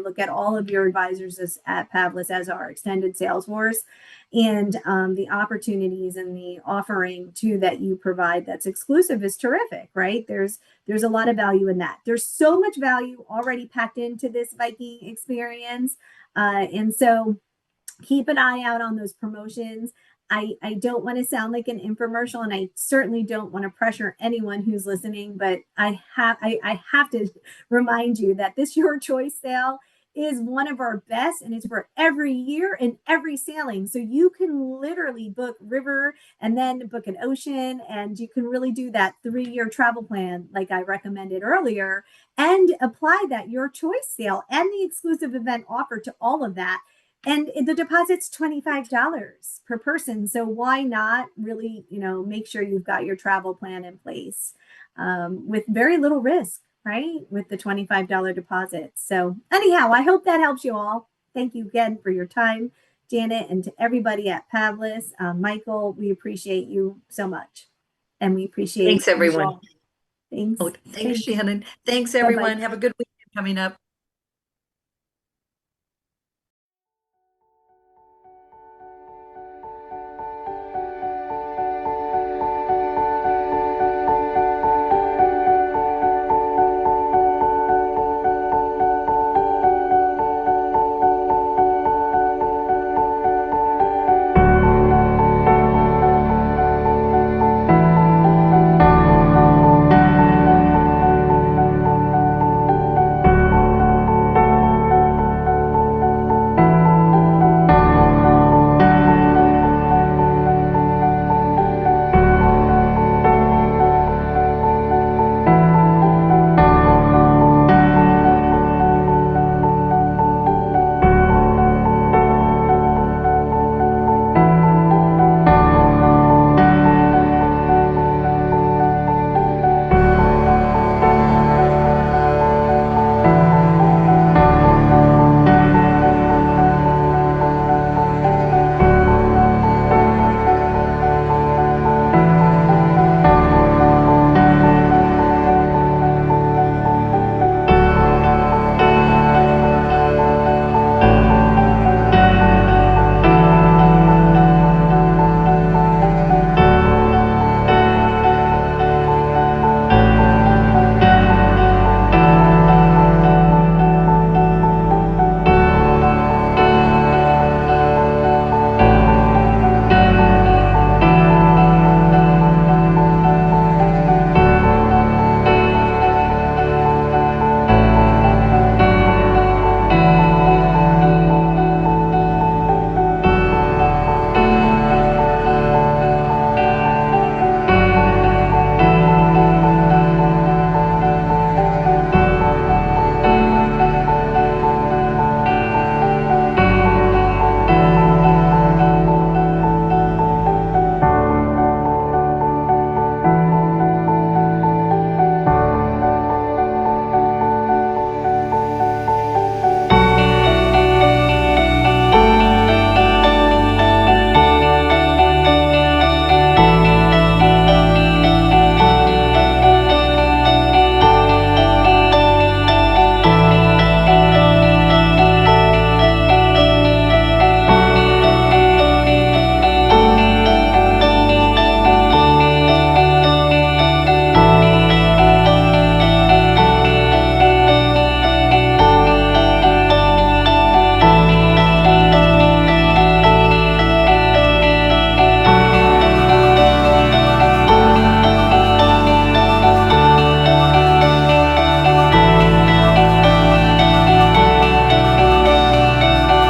look at all of your advisors at Pavlis as our extended sales force and the opportunities and the offering too that you provide that's exclusive is terrific, right? There's a lot of value in that. There's so much value already packed into this Viking experience. And so keep an eye out on those promotions. I don't want to sound like an infomercial, and I certainly don't want to pressure anyone who's listening, but I have to remind you that this Your Choice sale is one of our best, and it's for every year and every sailing. So you can literally book river and then book an ocean, and you can really do that 3-year travel plan like I recommended earlier and apply that Your Choice sale and the exclusive event offer to all of that. And the deposit's $25 per person. So why not really, make sure you've got your travel plan in place with very little risk, right? With the $25 deposit. So anyhow, I hope that helps you all. Thank you again for your time, Janet, and to everybody at Pavlis. Michael, we appreciate you so much. And we appreciate Thanks, everyone. Thanks. Oh, thanks, Shannon. Thanks, Bye-bye. everyone. Have a good weekend coming up.